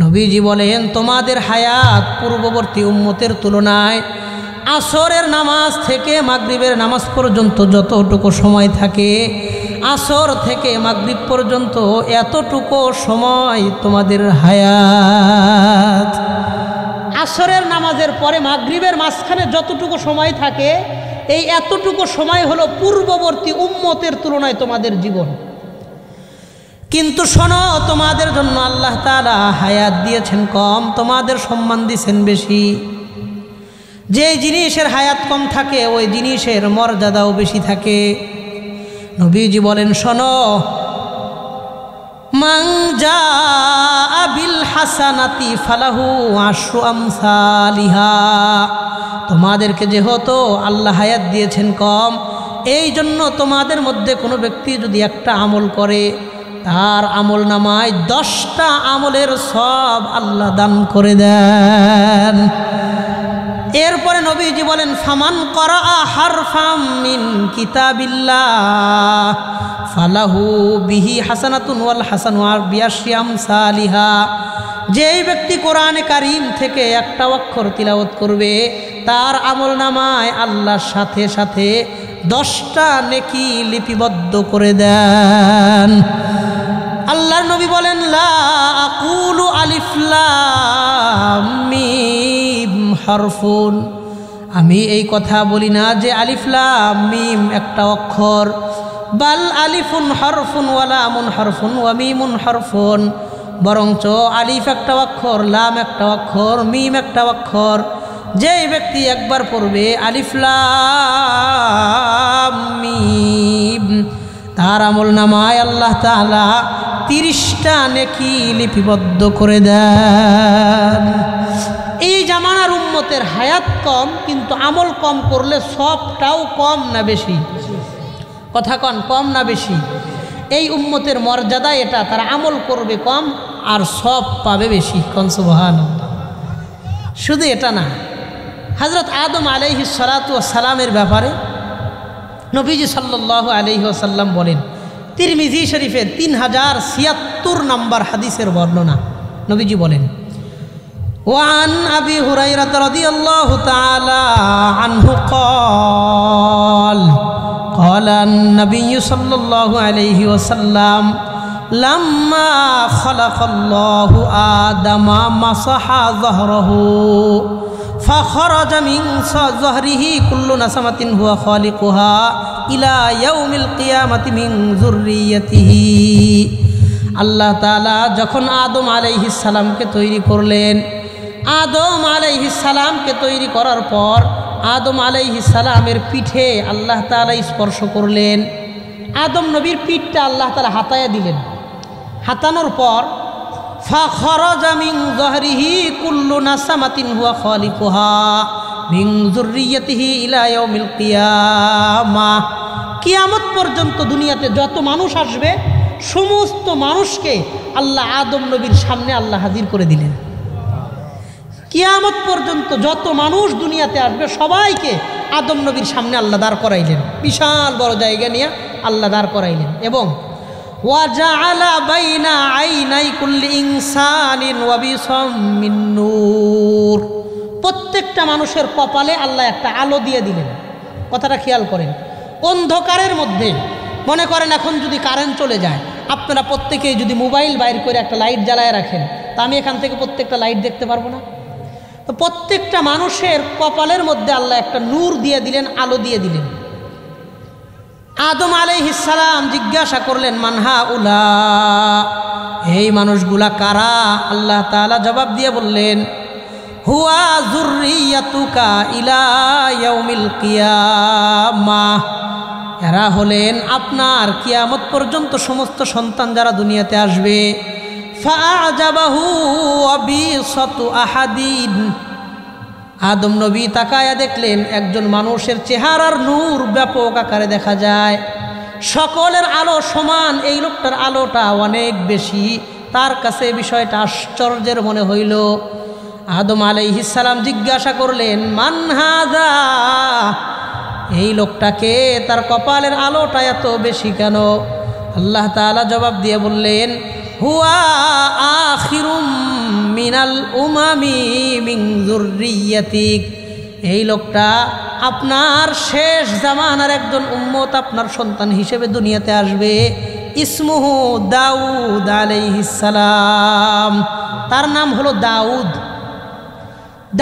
নবীজি বলেন, তোমাদের হায়াত পূর্ববর্তী উম্মতের তুলনায় আসরের নামাজ থেকে মাগরিবের নামাজ পর্যন্ত যতটুকু সময় থাকে, আসর থেকে মাগরিব পর্যন্ত এতটুকু সময় তোমাদের হায়াত। আসরের নামাজের পরে মাগরিবের মাঝখানে যতটুকু সময় থাকে, এই এতটুকু সময় হলো পূর্ববর্তী উম্মতের তুলনায় তোমাদের জীবন। কিন্তু শোনো, তোমাদের জন্য আল্লাহ তাআলা হায়াত দিয়েছেন কম, তোমাদের সম্মান দিয়েছেন বেশি। যে জিনিসের হায়াত কম থাকে ওই জিনিসের মর্যাদাও বেশি থাকে। নবীজি বলেন, শোনো, মান জাআ বিল হাসানাতি ফালাহু আশরু আমসালিহা। তোমাদেরকে যেহেতু আল্লাহ হায়াত দিয়েছেন কম, এই জন্য তোমাদের মধ্যে কোনো ব্যক্তি যদি একটা আমল করে, তার আমল নামায় 10টা আমলের সব আল্লাহ দান করে দেন। এরপরে নবীজি বলেন, ফামান করাআ হারফাম মিন কিতাবিল্লাহ ফালাহু বিহি হাসানাতুন ওয়াল হাসানু বিআশরি আমসালিহা। যেই ব্যক্তি কোরআনে কারীম থেকে একটা অক্ষর তিলাওয়াত করবে, তার আমল নামায় আল্লাহর সাথে সাথে 10টা নেকি লিপিবদ্ধ করে দেন। আল্লাহর নবী বলেন, লা আকুলু আলিফ লাম মিম হরফুন। আমি এই কথা বলি না যে আলিফ লাম মিম একটা অক্ষর, বাল আলিফুন হরফুন ওয়া লামুন হরফুন ওয়া মিমুন হরফুন। বরঞ্চ আলিফ একটা অক্ষর, লাম একটা অক্ষর, মিম একটা অক্ষর। যেই ব্যক্তি একবার পড়বে আলিফ লাম মিম, তার আমল নামায় আল্লাহ তাআলা 30টা নেকি লিপিবদ্ধ করে দেন। এই জামানার উম্মতের হায়াত কম, কিন্তু আমল কম করলে সবটাও কম না বেশি? কথা কন, কম না বেশি? এই উম্মতের মর্যাদা এটা, তারা আমল করবে কম আর সব পাবে বেশি। কোন সুবহানাল্লাহ। শুধু এটা না, হযরত আদম আলাইহিস সালাতু ওয়াস সালামের ব্যাপারে নবীজি সাল্লাল্লাহু আলাইহি ওয়াসাল্লাম বলেন, তিরমিজি শরীফের 3076 নম্বর হাদিসের বর্ণনা। নবীজি বলেন, ওয়ান আবি হুরায়রা রাদিয়াল্লাহু তাআলা আনহু ক্বাল ক্বালা আন-নবী সাল্লাল্লাহু আলাইহি ওয়াসাল্লাম লাম্মা খালাকাল্লাহু আদামা মাসাহা যাহরাহু ফাখরাজা মিন যাহরিহি কুল্লু নাসামাতিন হুয়া খালিকুহা ইলা ইয়াউমিল কিয়ামাতি মিন যুররিয়াতিহি। আল্লাহ তাআলা যখন আদম আলাইহিস সালামকে তৈরি করলেন, আদম আলাইহিস সালামকে তৈরি করার পর আদম আলাইহিস সালামের পিঠে আল্লাহ তাআলা স্পর্শ করলেন। আদম নবীর পিঠটা আল্লাহ তাআলা হাতায়া দিলেন। হাতানোর পর ফাখরাজা মিন যাহরিহি কুল্লু নাসামাতিন হুয়া খালিকুহা মিন যুররিয়াতিহি ইলা ইয়াউমিল কিয়ামাহ। কিয়ামত পর্যন্ত দুনিয়াতে যত মানুষ আসবে, সমস্ত মানুষকে আল্লাহ আদম নবীর সামনে আল্লাহ হাজির করে দিলেন। কিয়ামত পর্যন্ত যত মানুষ দুনিয়াতে আসবে, সবাইকে আদম নবীর সামনে আল্লাহ দাঁড় করাইলেন। বিশাল বড় জায়গা নিয়ে আল্লাহ দাঁড় করাইলেন। এবং ওয়াজাআলা বাইনা আইনাই কুল্লি ইনসানিন ওয়াবিসাম মিন নূর। প্রত্যেকটা মানুষের কপালে আল্লাহ একটা আলো দিয়ে দিলেন। কথাটা খেয়াল করেন। অন্ধকারের মধ্যে, মনে করেন এখন যদি কারেন্ট চলে যায়, আপনারা প্রত্যেকেই যদি মোবাইল বাইর করে একটা লাইট জ্বালায় রাখেন, তা আমি এখান থেকে প্রত্যেকটা লাইট দেখতে পারবো না? তো প্রত্যেকটা মানুষের কপালের মধ্যে আল্লাহ একটা নূর দিয়ে দিলেন, আলো দিয়ে দিলেন। আদম আলাইহিস সালাম জিজ্ঞাসা করলেন, মান হাউলা, এই মানুষগুলা কারা? আল্লাহ তাআলা জবাব দিয়ে বললেন, হুয়া যুররিয়াতুকা ইলা ইয়াউমিল কিয়ামাহ। এরা হলেন আপনার কিয়ামত পর্যন্ত সমস্ত সন্তান যারা দুনিয়াতে আসবে। ফাআজাবাহু আবিসাতু আহাদিন। আদম নবী তাকায়া দেখলেন একজন মানুষের চেহারার নূর ব্যাপক আকারে দেখা যায়, সকলের আলো সমান, এই লোকটার আলোটা অনেক বেশি। তার কাছে বিষয়টা আশ্চর্যের মনে হইল। আদম আলাইহিস সালাম জিজ্ঞাসা করলেন, মান হাযা, এই লোকটাকে, তার কপালের আলোটা এত বেশি কেন? আল্লাহ তাআলা জবাব দিয়ে বললেন, হুয়া আখিরুম মিনাল উমামি মিন যুররিয়াতিক, এই লোকটা আপনার শেষ জামানার একজন উম্মত, আপনার সন্তান হিসেবে দুনিয়াতে আসবে। ইসমুহু দাউদ আলাইহিস সালাম, তার নাম হলো দাউদ।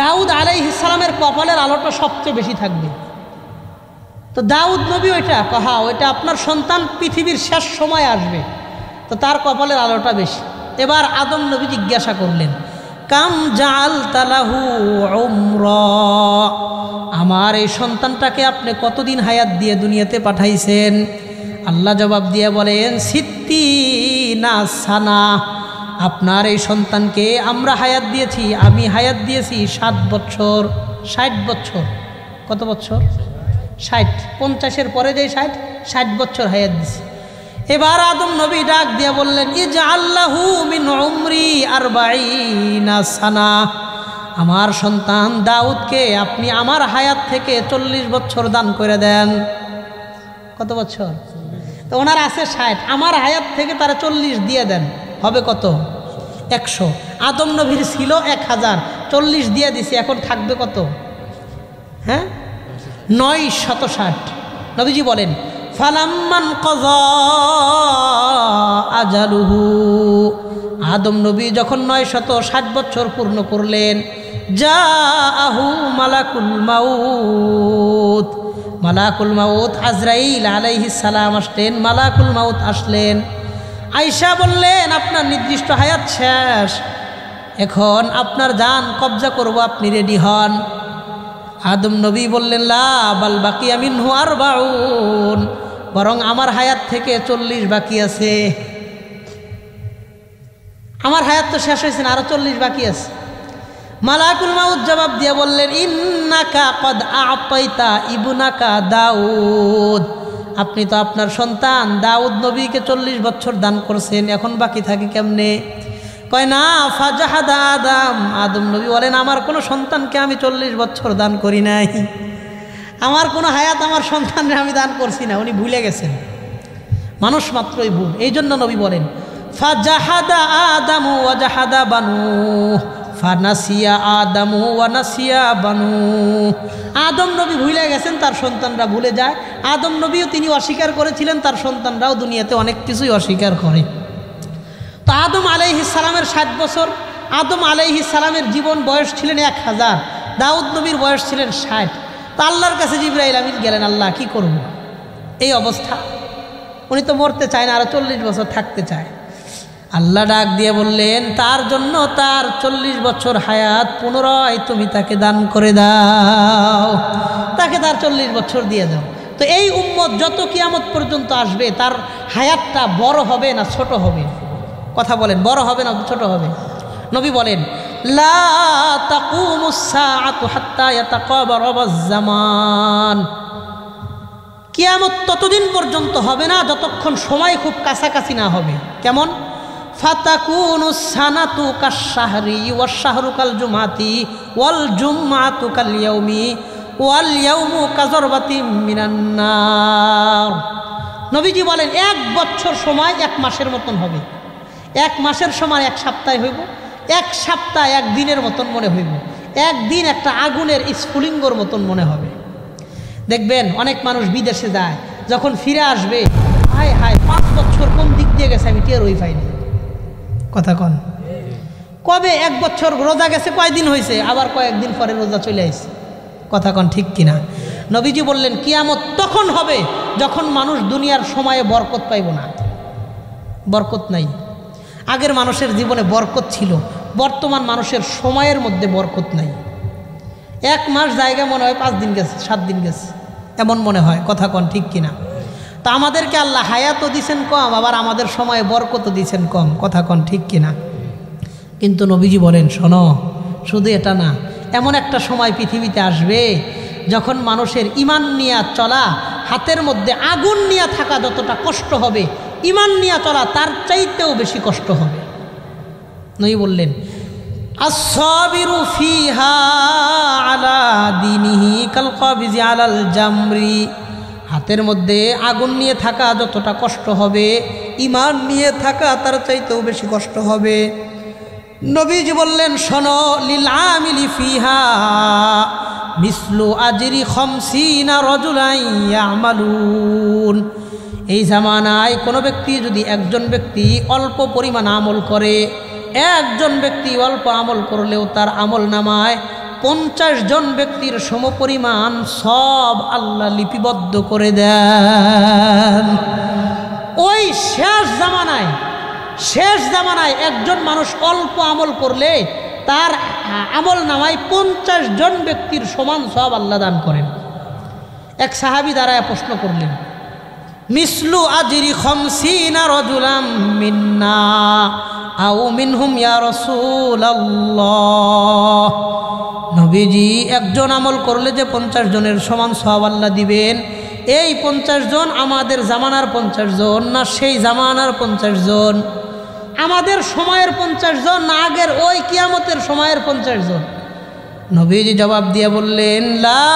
দাউদ আলাইহিস সালামের কপালের আলোটা সবচেয়ে বেশি থাকবে। তো দাউদ নবী ওইটা কহা, ওইটা আপনার সন্তান পৃথিবীর শেষ সময় আসবে, তো তার কপালের আলোটা বেশি। এবার আদম নবী জিজ্ঞাসা করলেন, কাম জাআলতা লাহু উমরা, আমার এই সন্তানটাকে আপনি কতদিন হায়াত দিয়ে দুনিয়াতে পাঠাইছেন? আল্লাহ জবাব দিয়ে বলেন, সিত্তিনা সানা, আপনার এই সন্তানকে আমরা হায়াত দিয়েছি, আমি হায়াত দিয়েছি 7 বছর। 60 বছর, কত বছর? 60, 50-এর পরে যে 60 বছর হায়াত দিয়েছি। এবার আদম নবী ডাক দিয়ে বললেন, ইজআল্লাহু মিন উমরি 40 সানা, আমার সন্তান দাউদকে আপনি আমার হায়াত থেকে 40 বছর দান করে দেন। কত বছর? তো ওনার আছে 60, আমার হায়াত থেকে তারা 40 দিয়ে দেন, হবে কত? 100। আদম নবীর ছিল 1000, 40 দিয়ে দিছি, এখন থাকবে কত? হ্যাঁ, 960। নবীজি বলেন, ফালাম্মান কাযা আজালুহু, আদম নবী যখন 960 বছর পূর্ণ করলেন, জাআহু মালাকুল মাউত, মালাকুল মাউত আজরাইল আলাইহিস সালাম আসলেন, মালাকুল মাউত আসলেন। আয়েশা বললেন, আপনার নির্দিষ্ট হায়াত শেষ, এখন আপনার জান কবজা করব, আপনি রেডি হন। আদম নবী বললেন, লা বাল বাকিয়া মিনহু 40, বরং আমার হায়াত থেকে 40 বাকি আছে। আমার হায়াত তো শেষ হয়েছে না, আরো 40 বাকি আছে। মালাকুল মাউত জবাব দিয়ে বললেন, ইন্নাকা কদ আতাইতা ইবনাকা দাউদ, আপনি তো আপনার সন্তান দাউদ নবীকে 40 বছর দান করছেন, এখন বাকি থাকে কেমনে? কয় না, ফাজাহাদা আদম, আদম নবী বলেন, আমার কোনো সন্তানকে আমি 40 বছর দান করি নাই, আমার কোনো হায়াত আমার সন্তানরে আমি দান করছি না, উনি ভুলে গেছেন। মানুষ মাত্রই ভুল, এই জন্য নবী বলেন, ফাজাহাদা আদামু ওয়া জাহাদা বানু, ফানাসিয়া আদামু ওয়া নাসিয়া বানু, আদম নবী ভুলে গেছেন, তার সন্তানরা ভুলে যায়। আদম নবীও তিনি অস্বীকার করেছিলেন, তার সন্তানরাও দুনিয়াতে অনেক কিছুই অস্বীকার করে। তো আদম আলাইহিস সালামের 60 বছর, আদম আলাইহিস সালামের জীবন বয়স ছিলেন 1000, দাউদ নবীর বয়স ছিলেন 60। তো আল্লাহর কাছে জিবরাইল আমিন গেলেন, আল্লাহ কি করব, এই অবস্থা, উনি তো মরতে চায় না, আরো 40 বছর থাকতে চায়। আল্লাহ ডাক দিয়ে বললেন, তার জন্য তার 40 বছর হায়াত পুনরায় তুমি তাকে দান করে দাও, তাকে তার 40 বছর দিয়ে দাও। তো এই উম্মত যত কিয়ামত পর্যন্ত আসবে, তার হায়াতটা বড় হবে না ছোট হবে? কথা বলেন, বড় হবে না ছোট হবে? নবী বলেন, লা তাকুমুস সাআতু হাত্তা ইয়াতাকাবারাবাজ জামান, কিয়ামত ততদিন পর্যন্ত হবে না যতক্ষণ সময় খুব কাছাকাছি না হবে। কেমন? ফাতাকুনুস সানাতু কাশ-শাহরি ওয়াশ শাহরু কাল জুমাতি ওয়াল জুমআতু কাল ইয়াউমি ওয়াল ইয়াউমু কাযরবাতিম মিনান নার। নবীজি বলেন, 1 বছর সময় 1 মাসের মতন হবে, 1 মাসের সময় 1 সপ্তাহ হইব, 1 সপ্তাহ 1 দিনের মতন মনে হইব, 1 দিন একটা আগুনের স্ফুলিঙ্গর মতন মনে হবে। দেখবেন অনেক মানুষ বিদেশে যায়, যখন ফিরে আসবে, হায় হায় 5 বছর কোন দিক দিয়ে গেছে আমি টেরই পাইনি। কথা কন, কবে 1 বছর রোজা গেছে, কয়দিন হয়েছে, আবার কয়েকদিন পরে রোজা চলে আসছে। কথা কন ঠিক কিনা? নবীজি বললেন, কিয়ামত তখন হবে যখন মানুষ দুনিয়ার সময়ে বরকত পাইব না, বরকত নাই। আগের মানুষের জীবনে বরকত ছিল, বর্তমান মানুষের সময়ের মধ্যে বরকত নাই। 1 মাস জায়গা মনে হয় 5 দিন গেছে, 7 দিন গেছে, এমন মনে হয়। কথা কন ঠিক কিনা? তা আমাদেরকে আল্লাহ হায়াতও দিছেন কম, আবার আমাদের সময়ে বরকতও দিছেন কম। কথা কন ঠিক কিনা? কিন্তু নবীজি বলেন, শোনো, শুধু এটা না, এমন একটা সময় পৃথিবীতে আসবে যখন মানুষের ঈমান নিয়ে চলা, হাতের মধ্যে আগুন নিয়ে থাকা যতটা কষ্ট হবে, ঈমান নিয়ে চলা তার চাইতেও বেশি কষ্ট হবে। নবী বললেন, আস-সাবিরু ফিহা আলা দীনিহি কাল কাবিজি আলাল জামরি, হাতের মধ্যে আগুন নিয়ে থাকা যতটা কষ্ট হবে, ঈমান নিয়ে থাকা তার চাইতেও বেশি কষ্ট হবে। নবীজি বললেন, শোনো, লিল আমিলি ফিহা মিসলু আজরি খামসিনা রাজুলান ইয়ামালুন। এই জামানায় কোনো ব্যক্তি যদি একজন ব্যক্তি অল্প পরিমাণ আমল করে, একজন ব্যক্তি অল্প আমল করলেও তার আমল নামায় 50 জন ব্যক্তির সমপরিমাণ সব আল্লাহ লিপিবদ্ধ করে দেন। ওই শেষ জামানায় একজন মানুষ অল্প আমল করলে তার আমল নামায় 50 জন ব্যক্তির সমান সব আল্লাহ দান করেন। এক সাহাবী দাঁড়ায় প্রশ্ন করলেন, মিসলু আজরি খামসিনা রাজুলাম মিন্না আও মিনহুম ইয়া রাসূলুল্লাহ। নবীজি, একজন আমল করলে যে 50 জনের সমান সওয়াব আল্লাহ দিবেন, এই 50 জন আমাদের জামানার 50 জন না সেই জামানার 50 জন? আমাদের সময়ের 50 জন না আগের ওই কিয়ামতের সময়ের 50 জন? নবীজি জবাব দিয়ে বললেন, লা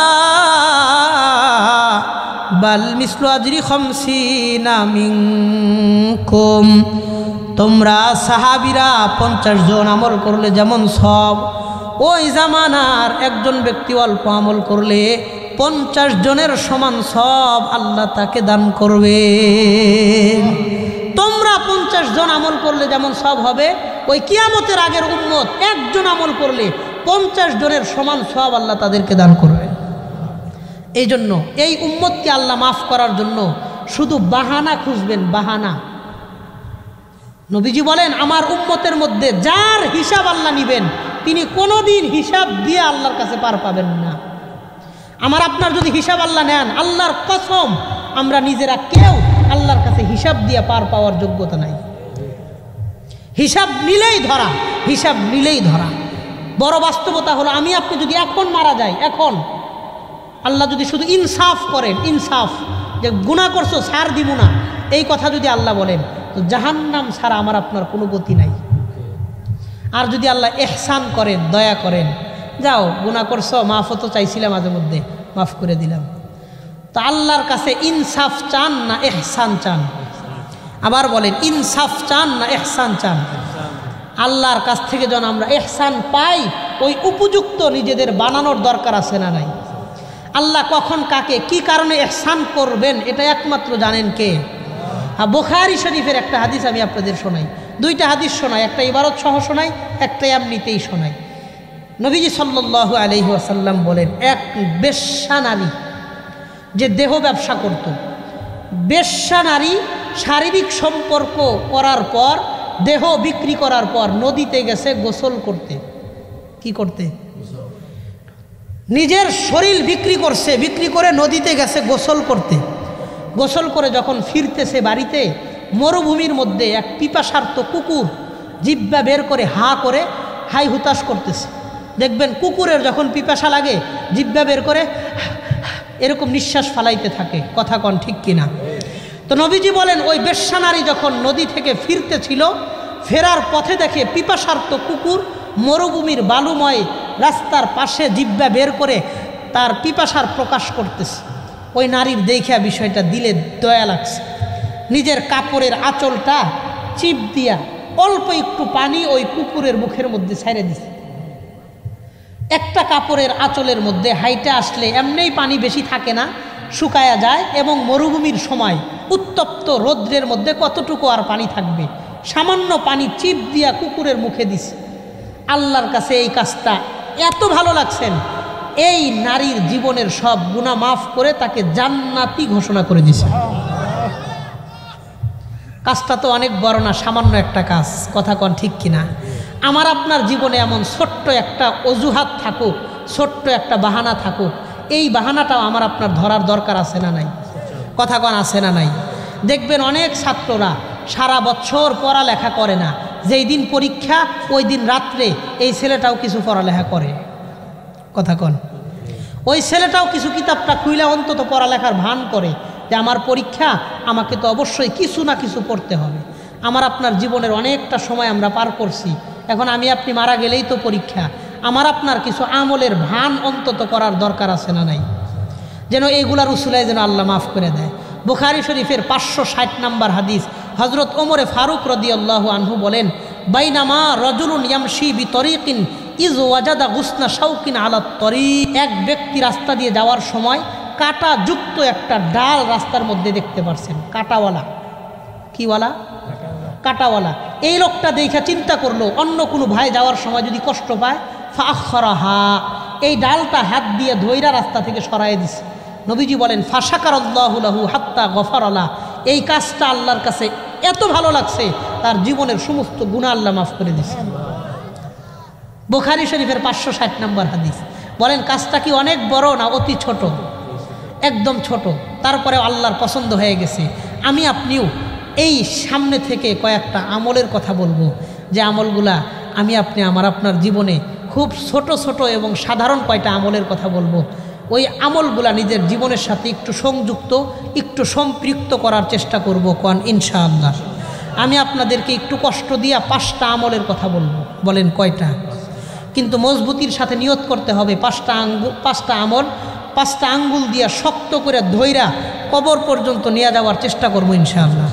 বাল মিসলু আজরি খামসিনা মিনকুম। তোমরা সাহাবীরা 50 জন আমল করলে যেমন সব, ওই জামানার একজন ব্যক্তি অল্প আমল করলে 50 জনের সমান সব আল্লাহ তাকে দান করবে। তোমরা 50 জন আমল করলে যেমন সব হবে, ওই কিয়ামতের আগের উম্মত একজন আমল করলে 50 জনের সমান সব আল্লাহ তাদেরকে দান করবে। এই জন্য এই উম্মতকে আল্লাহ মাফ করার জন্য শুধু বাহানা খুঁজবেন, বাহানা। নবীজি বলেন, আমার উম্মতের মধ্যে যার হিসাব আল্লাহ নিবেন তিনি কোনোদিন হিসাব দিয়ে আল্লাহর কাছে পার পাবেন না। আমার আপনার যদি হিসাব আল্লাহ নেন, আল্লাহর কসম আমরা নিজেরা কেউ আল্লাহর কাছে হিসাব দিয়ে পার পাওয়ার যোগ্যতা নাই। হিসাব নিলেই ধরা, হিসাব নিলেই ধরা। বড় বাস্তবতা হলো, আমি আপনি যদি এখন মারা যাই, এখন আল্লাহ যদি শুধু ইনসাফ করেন, ইনসাফ যে গুনাহ করছো ছাড় দিব না, এই কথা যদি আল্লাহ বলেন, তো জাহান্নাম ছাড়া আমার আপনার কোনো গতি নাই। আর যদি আল্লাহ ইহসান করেন, দয়া করেন, যাও গুনাহ করছো, মাফও তো চাইছিলাম মাঝে মধ্যে, মাফ করে দিলাম। তো আল্লাহর কাছে ইনসাফ চান না ইহসান চান? আবার বলেন, ইনসাফ চান না ইহসান চান? আল্লাহর কাছ থেকে যখন আমরা ইহসান পাই, ওই উপযুক্ত নিজেদের বানানোর দরকার আছে না নাই? আল্লাহ কখন কাকে কি কারণে ইহসান করবেন এটা একমাত্র জানেন কে? বুখারী শরীফের একটা হাদিস আমি আপনাদের শোনাই, দুইটা হাদিস শোনাই, একটা ইবারত সহ শোনাই, একটা এমনিতেই শোনাই। নবীজি সাল্লাল্লাহু আলাইহি ওয়াসাল্লাম বলেন, এক বেশ্যা নারী যে দেহ ব্যবসা করত, বেশ্যা নারী শারীরিক সম্পর্ক করার পর, দেহ বিক্রি করার পর নদীতে গেছে গোসল করতে। কি করতে? নিজের শরীর বিক্রি করছে, বিক্রি করে নদীতে গেছে গোসল করতে। গোসল করে যখন ফিরতেছে বাড়িতে, মরুভূমির মধ্যে এক পিপাসার্ত কুকুর জিহ্বা বের করে হা করে হাই হুতাশ করতেছে। দেখবেন কুকুরের যখন পিপাসা লাগে জিহ্বা বের করে এরকম নিঃশ্বাস ফালাইতে থাকে। কথা কন ঠিক কিনা? তো নবীজি বলেন, ওই বেশ্যা নারী যখন নদী থেকে ফিরতেছিল, ফেরার পথে দেখে পিপাসার্ত কুকুর মরুভূমির বালুময় রাস্তার পাশে জিহ্বা বের করে তার পিপাসার প্রকাশ করতেছে। ওই নারীর দেখা বিষয়টা দিলে দয়া লাগছে। নিজের কাপড়ের আঁচলটা চিপ দিয়া অল্প একটু পানি ওই কুকুরের মুখের মধ্যে ছেড়ে দিছে। একটা কাপড়ের আঁচলের মধ্যে হাইটে আসলে এমনিই পানি বেশি থাকে না, শুকায়া যায়, এবং মরুভূমির সময় উত্তপ্ত রৌদ্রের মধ্যে কতটুকু আর পানি থাকবে, সামান্য পানি চিপ দিয়া কুকুরের মুখে দিছে। আল্লাহর কাছে এই কাজটা এত ভালো লাগছেন, এই নারীর জীবনের সব গুনাহ মাফ করে তাকে জান্নাতি ঘোষণা করে দিছে। কাজটা তো অনেক বড় না, সামান্য একটা কাজ। কথা কন ঠিক কিনা? আমার আপনার জীবনে এমন ছোট্ট একটা অজুহাত থাকুক, ছোট্ট একটা বাহানা থাকুক, এই বাহানাটাও আমার আপনার ধরার দরকার আছে না নাই? কথা কন আছে না নাই? দেখবেন অনেক ছাত্ররা সারা বছর পড়ালেখা করে না, যেই দিন পরীক্ষা ওই দিন রাত্রে এই ছেলেটাও কিছু পড়ালেখা করে। কথা কন, ওই ছেলেটাও কিছু কিতাবটা খুইলে অন্তত পড়ালেখার ভান করে যে আমার পরীক্ষা, আমাকে তো অবশ্যই কিছু না কিছু পড়তে হবে। আমার আপনার জীবনের অনেকটা সময় আমরা পার করছি, এখন আমি আপনি মারা গেলেই তো পরীক্ষা। আমার আপনার কিছু আমলের ভান অন্তত করার দরকার আছে না নাই? যেন এইগুলার উসুলায় যেন আল্লাহ মাফ করে দেয়। বুখারী শরীফের 560 নম্বর হাদিস, হজরত ওমরে ফারুক রাদিয়াল্লাহু আনহু বলেন, বাইনামা রাজুলুন ইয়ামশি বিতরিকিন ইজ ওয়াজাদা গুসনা শাউকিন আলা তরিক। এক ব্যক্তি রাস্তা দিয়ে যাওয়ার সময় কাঁটাযুক্ত একটা ডাল রাস্তার মধ্যে দেখতে পারছেন, কাঁটাওয়ালা। কিওয়ালা? কাঁটাওয়ালা। এই লোকটা দেখে চিন্তা করলো অন্য কোনো ভাই যাওয়ার সময় যদি কষ্ট পায়, ফাআখরাহা, এই ডালটা হাত দিয়ে ধইরা রাস্তা থেকে সরাই দিছে। নবীজি বলেন ফাশাকারাল্লাহু লাহু হাত্তা গফারালা, এই কাজটা আল্লাহর কাছে এত ভালো লাগছে তার জীবনের সমস্ত গুনাহ আল্লাহ মাফ করে দিয়েছে। বুখারী শরীফের 560 নম্বর হাদিস। বলেন কাজটা কি অনেক বড় না অতি ছোট? একদম ছোট, তারপরে আল্লাহর পছন্দ হয়ে গেছে। আমি আপনিও এই সামনে থেকে কয়েকটা আমলের কথা বলবো, যে আমলগুলা আমি আপনি আপনার জীবনে খুব ছোট ছোট এবং সাধারণ কয়টা আমলের কথা বলবো। ওই আমলগুলা নিজের জীবনের সাথে একটু সংযুক্ত, একটু সম্পৃক্ত করার চেষ্টা করব কোন ইনশাআল্লাহ। আমি আপনাদেরকে একটু কষ্ট দিয়া 5টা আমলের কথা বলবো। বলেন কয়টা? কিন্তু মজবুতির সাথে নিয়ত করতে হবে 5টা আমল 5টা আঙ্গুল দিয়া শক্ত করে ধইরা কবর পর্যন্ত নিয়ে যাওয়ার চেষ্টা করবো ইনশাআল্লাহ।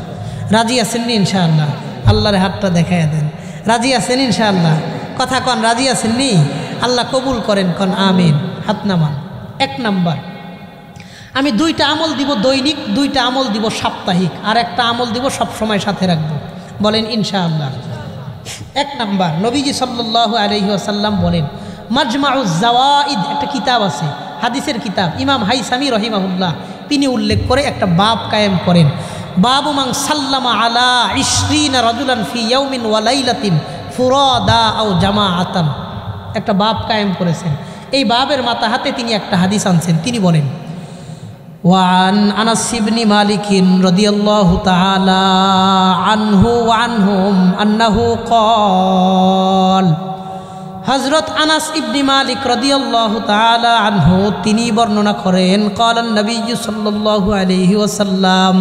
রাজি আছেন নি ইনশাআল্লাহ? আল্লাহর হাতটা দেখাইয়া দেন। রাজি আছেন ইনশাআল্লাহ? কথা কন, রাজি আছেন নি? আল্লাহ কবুল করেন, কন আমিন। হাত নামান। 1 নাম্বার, আমি 2টা আমল দিব দৈনিক, 2টা আমল দিব সাপ্তাহিক, আর একটা আমল দিব সব সময় সাথে রাখবো। বলেন ইনশাআল্লাহ। 1 নাম্বার, নবীজি সাল্লাল্লাহু আলাইহি ওয়াসাল্লাম বলেন, মাজমাউজ জাওয়াইদ একটা কিতাব আছে, হাদিসের কিতাব, ইমাম হাইসামি রহিমাহুল্লাহ তিনি উল্লেখ করে একটা বাব কায়েম করেন। বাবু মান সাল্লামা আলা 20 রাজুলান ফি ইয়াউমিন ওয়া লাইলাতিন ফুরাদা আও জামাআতান, একটা বাব কায়েম করেছেন। এই বাবের মাথা হাতে তিনি একটা হাদিস আনছেন। তিনি বলেন, ওয়ান আনাস ইবনে মালিক রাদিয়াল্লাহু তাআলা আনহু ওয়া আনহুম আন্নাহু ক্বাল, হযরত আনাস ইবনে মালিক রাদিয়াল্লাহু তাআলা আনহু তিনি বর্ণনা করেন, ক্বালান নবী সাল্লাল্লাহু আলাইহি ওয়াসাল্লাম,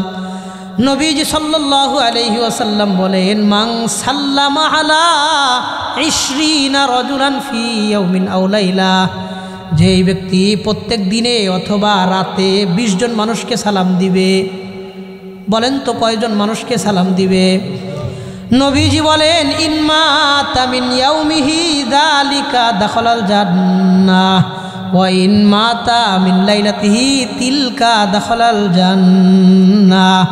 নবীজি সাল্লাল্লাহু আলাইহি ওয়াসাল্লাম বলেন, মান সাল্লামা আলা 20 রাজুলান ফি ইয়াউমিন আও লাইলা, যেই ব্যক্তি প্রত্যেক দিনে অথবা রাতে 20 জন মানুষকে সালাম দিবে। বলেন তো কয়জন মানুষকে সালাম দিবে? নবীজি বলেন, ইনমাতা মিন ইয়াউমিহি যালিকা দাখালাল জান্নাহ ওয়া ইনমাতা মিন লাইলাতিহি তিলকা দাখালাল জান্নাহ।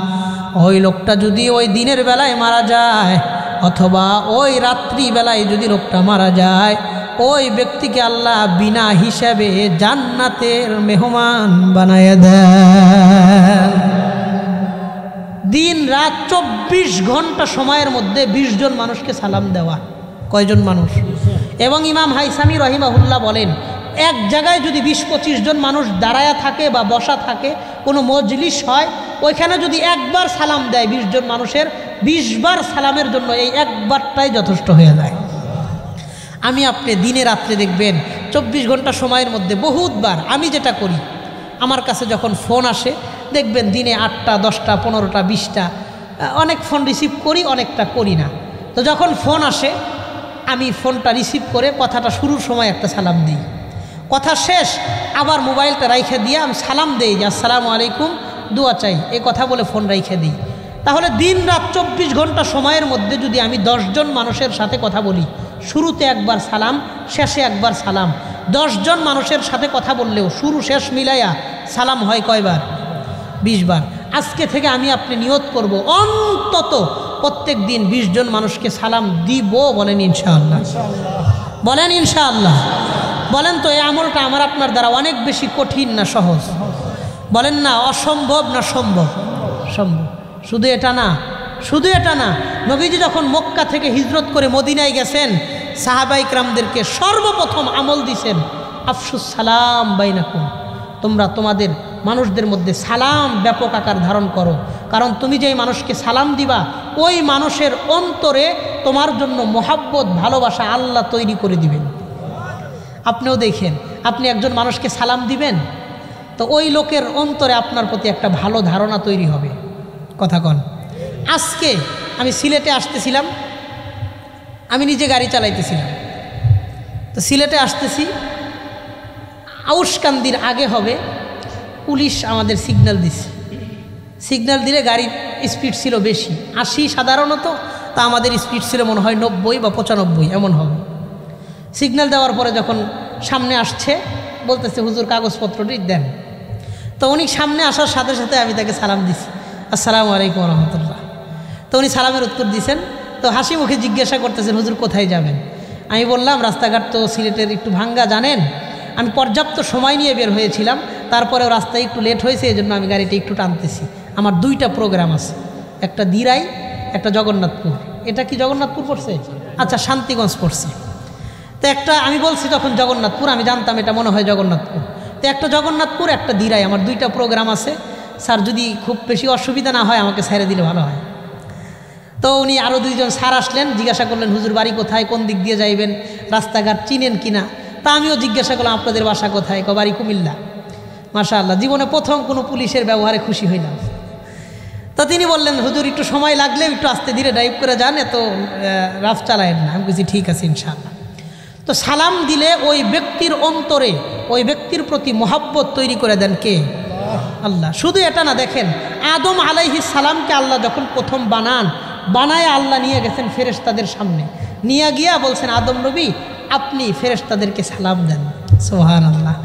ওই লোকটা যদি ওই দিনের বেলায় মারা যায় অথবা ওই রাত্রি বেলায় যদি লোকটা মারা যায়, ওই ব্যক্তিকে আল্লাহ বিনা হিসাবে জান্নাতের মেহমান বানায় দেয়। দিন রাত 24 ঘন্টা সময়ের মধ্যে 20 জন মানুষকে সালাম দেওয়া। কয়জন মানুষ? এবং ইমাম হাইসামি রহিমাহুল্লাহ বলেন, এক জায়গায় যদি 20-25 জন মানুষ দাঁড়ায়া থাকে বা বসা থাকে, কোনো মজলিস হয়, ওইখানে যদি একবার সালাম দেয় 20 জন মানুষের, 20 বার সালামের জন্য এই একবারটাই যথেষ্ট হয়ে যায়। আমি আপনি দিনে রাত্রে দেখবেন 24 ঘন্টা সময়ের মধ্যে বহুতবার, আমি যেটা করি, আমার কাছে যখন ফোন আসে দেখবেন দিনে 8টা 10টা 15টা 20টা, অনেক ফোন রিসিভ করি, অনেকটা করি না। তো যখন ফোন আসে আমি ফোনটা রিসিভ করে কথাটা শুরুর সময় একটা সালাম দিই, কথা শেষ আবার মোবাইলটা রাইখে দিয়ে আমি সালাম দেই যে আসসালামু আলাইকুম, দোয়া চাই, এই কথা বলে ফোন রাইখে দিই। তাহলে দিন রাত 24 ঘন্টা সময়ের মধ্যে যদি আমি 10 জন মানুষের সাথে কথা বলি, শুরুতে একবার সালাম, শেষে একবার সালাম, 10 জন মানুষের সাথে কথা বললেও শুরু শেষ মিলাইয়া সালাম হয় কয়বার? 20 বার। আজকে থেকে আমি আপনি নিয়ত করব অন্তত প্রত্যেক দিন 20 জন মানুষকে সালাম দিব। বলেন ইনশাআল্লাহ? বলেন ইনশাআল্লাহ? বলেন তো এই আমলটা আমার আপনার দ্বারা অনেক বেশি কঠিন না সহজ? বলেন না অসম্ভব না সম্ভব? সম্ভব। শুধু এটা না, শুধু এটা না, নবীজি যখন মক্কা থেকে হিজরত করে মদিনায় গেছেন, সাহাবায়ে কেরামদেরকে সর্বপ্রথম আমল দিছেন, আফসুস সালাম বাইনাকুম, তোমরা তোমাদের মানুষদের মধ্যে সালাম ব্যাপক আকার ধারণ করো, কারণ তুমি যেই মানুষকে সালাম দিবা ওই মানুষের অন্তরে তোমার জন্য মোহাব্বত ভালোবাসা আল্লাহ তৈরি করে দিবেন। আপনিও দেখেন, আপনি একজন মানুষকে সালাম দিবেন তো ওই লোকের অন্তরে আপনার প্রতি একটা ভালো ধারণা তৈরি হবে। কথা কন। আজকে আমি সিলেটে আসতেছিলাম, আমি নিজে গাড়ি চালাইতেছিলাম, তো সিলেটে আসতেছি, আউশকান্দির আগে হবে, পুলিশ আমাদের সিগন্যাল দিছে, সিগন্যাল দিলে গাড়ির স্পিড ছিল বেশি, 80 সাধারণত, তা আমাদের স্পিড ছিল মনে হয় 90 বা 95 এমন হবে। সিগন্যাল দেওয়ার পরে যখন সামনে আসছে বলতেছে হুজুর কাগজপত্রটি দেন। তো উনি সামনে আসার সাথে সাথে আমি তাকে সালাম দিছি, আসসালামু আলাইকুম রহমতুল্লাহ। তো উনি সালামের উত্তর দিয়েছেন। তো হাসি মুখে জিজ্ঞাসা করতেছেন হুজুর কোথায় যাবেন। আমি বললাম রাস্তাঘাট তো সিলেটের একটু ভাঙ্গা জানেন, আমি পর্যাপ্ত সময় নিয়ে বের হয়েছিলাম, তারপরেও রাস্তায় একটু লেট হয়েছে, এই জন্য আমি গাড়িটা একটু টানতেছি। আমার 2টা প্রোগ্রাম আছে, একটা দিরাই, একটা জগন্নাথপুর। এটা কি জগন্নাথপুর পড়ছে? আচ্ছা, শান্তিগঞ্জ পড়ছে। তো একটা আমি বলছি তখন জগন্নাথপুর, আমি জানতাম এটা মনে হয় জগন্নাথপুর। তো একটা জগন্নাথপুর, একটা দিরাই, আমার 2টা প্রোগ্রাম আছে। স্যার যদি খুব বেশি অসুবিধা না হয় আমাকে ছেড়ে দিলে ভালো হয়। তো উনি আরও 2জন স্যার আসলেন, জিজ্ঞাসা করলেন হুজুর বাড়ি কোথায়, কোন দিক দিয়ে যাইবেন, রাস্তাঘাট চিনেন কিনা। তা আমিও জিজ্ঞাসা করলাম আপনাদের বাসা কোথায়, বাড়ি কুমিল্লা। মাশাআল্লাহ, জীবনে প্রথম কোনো পুলিশের ব্যবহারে খুশি হইলাম। তো তিনি বললেন হুজুর একটু সময় লাগলে একটু আস্তে ধীরে ড্রাইভ করে যান, এত রাফ চালায়েন না। আমি বলছি ঠিক আছে ইনশাআল্লাহ। তো সালাম দিলে ওই ব্যক্তির অন্তরে ওই ব্যক্তির প্রতি মহাব্বত তৈরি করে দেন কে? আল্লাহ। শুধু এটা না, দেখেন আদম আলাইহিস সালামকে আল্লাহ যখন প্রথম বানায় আল্লাহ নিয়ে গেছেন ফেরেশতাদের সামনে, নিয়ে গিয়া বলছেন আদম নবী আপনি ফেরেশতাদেরকে সালাম দেন। সুবহানাল্লাহ।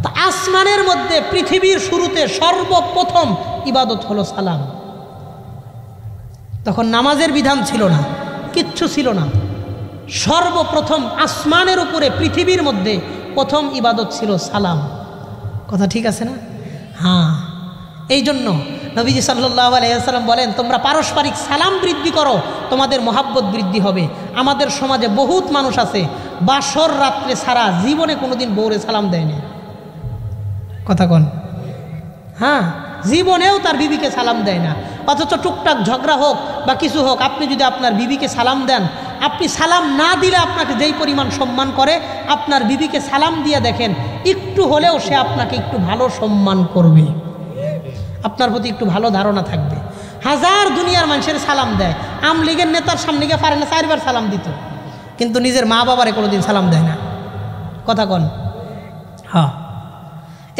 তো আসমানের মধ্যে পৃথিবীর শুরুতে সর্বপ্রথম ইবাদত হলো সালাম। তখন নামাজের বিধান ছিল না, কিচ্ছু ছিল না। সর্বপ্রথম আসমানের উপরে পৃথিবীর মধ্যে প্রথম ইবাদত ছিল সালাম। কথা ঠিক আছে না? হ্যাঁ, এই জন্য নবীজি সাল্লাল্লাহু আলাইহি ওয়াসাল্লাম বলেন তোমরা পারস্পরিক সালাম বৃদ্ধি করো, তোমাদের মহাব্বত বৃদ্ধি হবে। আমাদের সমাজে বহুত মানুষ আছে বাসর রাত্রে সারা জীবনে কোনোদিন বউরে সালাম দেয়নি। কথা কন? হ্যাঁ, জীবনেও তার বিবিকে সালাম দেয় না। অথচ টুকটাক ঝগড়া হোক বা কিছু হোক, আপনি যদি আপনার বিবিকে সালাম দেন, আপনি সালাম না দিলে আপনাকে যেই পরিমাণ সম্মান করে, আপনার বিবিকে সালাম দিয়ে দেখেন একটু হলেও সে আপনাকে একটু ভালো সম্মান করবে, আপনার প্রতি একটু ভালো ধারণা থাকবে। হাজার দুনিয়ার মানুষের সালাম দেয়, আমলীগের নেতার সামনে গিয়ে পারে না 4 বার সালাম দিত, কিন্তু নিজের মা বাবারে কোনোদিন সালাম দেয় না। কথা কন? হ্যাঁ,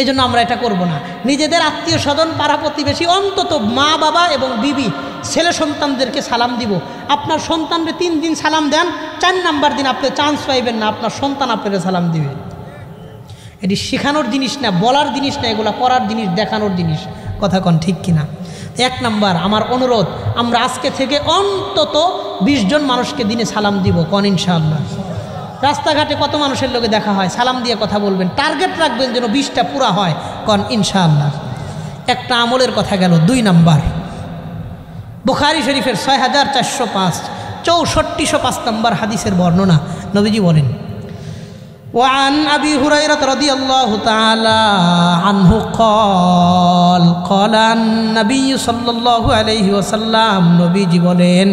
এই জন্য আমরা এটা করব না। নিজেদের আত্মীয় স্বজন, পাড়া প্রতিবেশী, অন্তত মা বাবা এবং বিবি ছেলে সন্তানদেরকে সালাম দিব। আপনার সন্তানরে 3 দিন সালাম দেন, 4 নাম্বার দিন আপনি চান্স পাইবেন না, আপনার সন্তান আপনাকে সালাম দিবে। এটি শেখানোর জিনিস না, বলার জিনিস না, এগুলা করার জিনিস, দেখানোর জিনিস। কথা কন ঠিক কিনা? 1 নাম্বার আমার অনুরোধ, আমরা আজকে থেকে অন্তত 20 জন মানুষকে দিনে সালাম দিব। কন ইনশাআল্লাহ? রাস্তাঘাটে কত মানুষের লোকে দেখা হয়, সালাম দিয়ে কথা বলবেন, টার্গেট রাখবেন যেন 20টা পুরা হয়। কন ইনশাআল্লাহ? একটা আমলের কথা গেল। 2 নাম্বার, বুখারী শরীফের 6405 6405 নম্বর হাদিসের বর্ণনা। নবীজি বলেন وعن أبي هريرة رضي الله تعالى عنه قال قال النبي صلى الله عليه وسلم নবীজি বলেন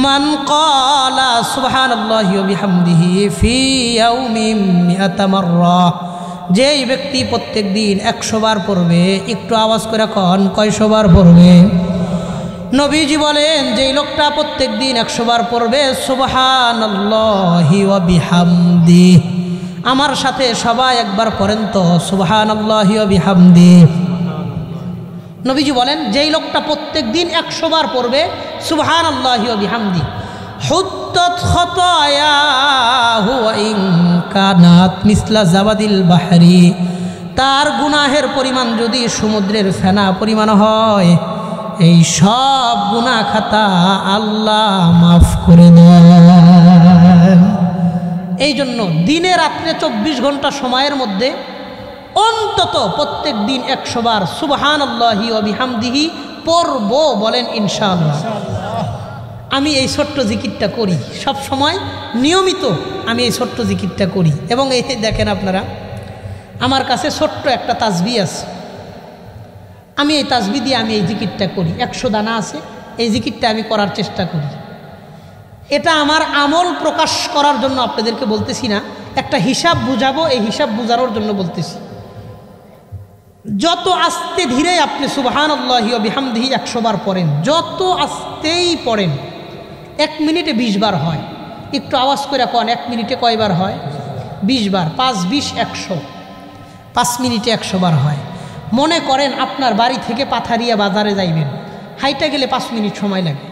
মান ক্বালা সুবহানাল্লাহি ওয়া বিহামদিহি ফি ইয়াউমিন 100 মাররা, যেই ব্যক্তি প্রত্যেক দিন 100 বার পড়বে, একটু আওয়াজ করে কন কয়শো বার পড়বে? নবীজি বলেন যেই লোকটা প্রত্যেক দিন 100 বার পড়বে সুবহানাল্লাহি ওয়া বিহামদিহি, আমার সাথে সবাই একবার পড়েন তো সুবহানাল্লাহি ওয়া বিহামদিহি। নবীজি বলেন যেই লোকটা প্রত্যেক দিন 100 বার পড়বে সুবহানাল্লাহি ওয়া বিহামদিহি, হুত্তাত খাতায়াহু ওয়া ইন কানাত মিসলা জাবাদিল বাহরি, তার গুনাহের পরিমাণ যদি সমুদ্রের ফেনা পরিমাণ হয়, এই সব গুনাহ খাতা আল্লাহ মাফ করে দেন। এই জন্য দিনে রাত্রে 24 ঘন্টা সময়ের মধ্যে অন্তত প্রত্যেক দিন 100 বার সুবহানাল্লাহি ওয়া বিহামদিহি পড়ব। বলেন ইনশাআল্লাহ? আমি এই ছোট্ট জিকিরটা করি সব সময়, নিয়মিত আমি এই ছোট্ট জিকিরটা করি। এবং এই দেখেন আপনারা, আমার কাছে ছোট্ট একটা তাসবিহ আছে, আমি এই তাসবিহ দিয়ে আমি এই জিকিরটা করি। 100 দানা আছে, এই জিকিরটা আমি করার চেষ্টা করি। এটা আমার আমল প্রকাশ করার জন্য আপনাদেরকে বলতেছি না, একটা হিসাব বুঝাবো, এই হিসাব বুঝানোর জন্য বলতেছি। যত আস্তে ধীরে আপনি সুবহানাল্লাহি ওয়া বিহামদিহি 100 বার পড়েন, যত আস্তেই পড়েন, 1 মিনিটে 20 বার হয়। একটু আওয়াজ করে কন 1 মিনিটে কয়বার হয়? 20 বার। 5 20 100, 5 মিনিটে 100 বার হয়। মনে করেন আপনার বাড়ি থেকে পাথারিয়া বাজারে যাইবেন, হাইটা গেলে 5 মিনিট সময় লাগে।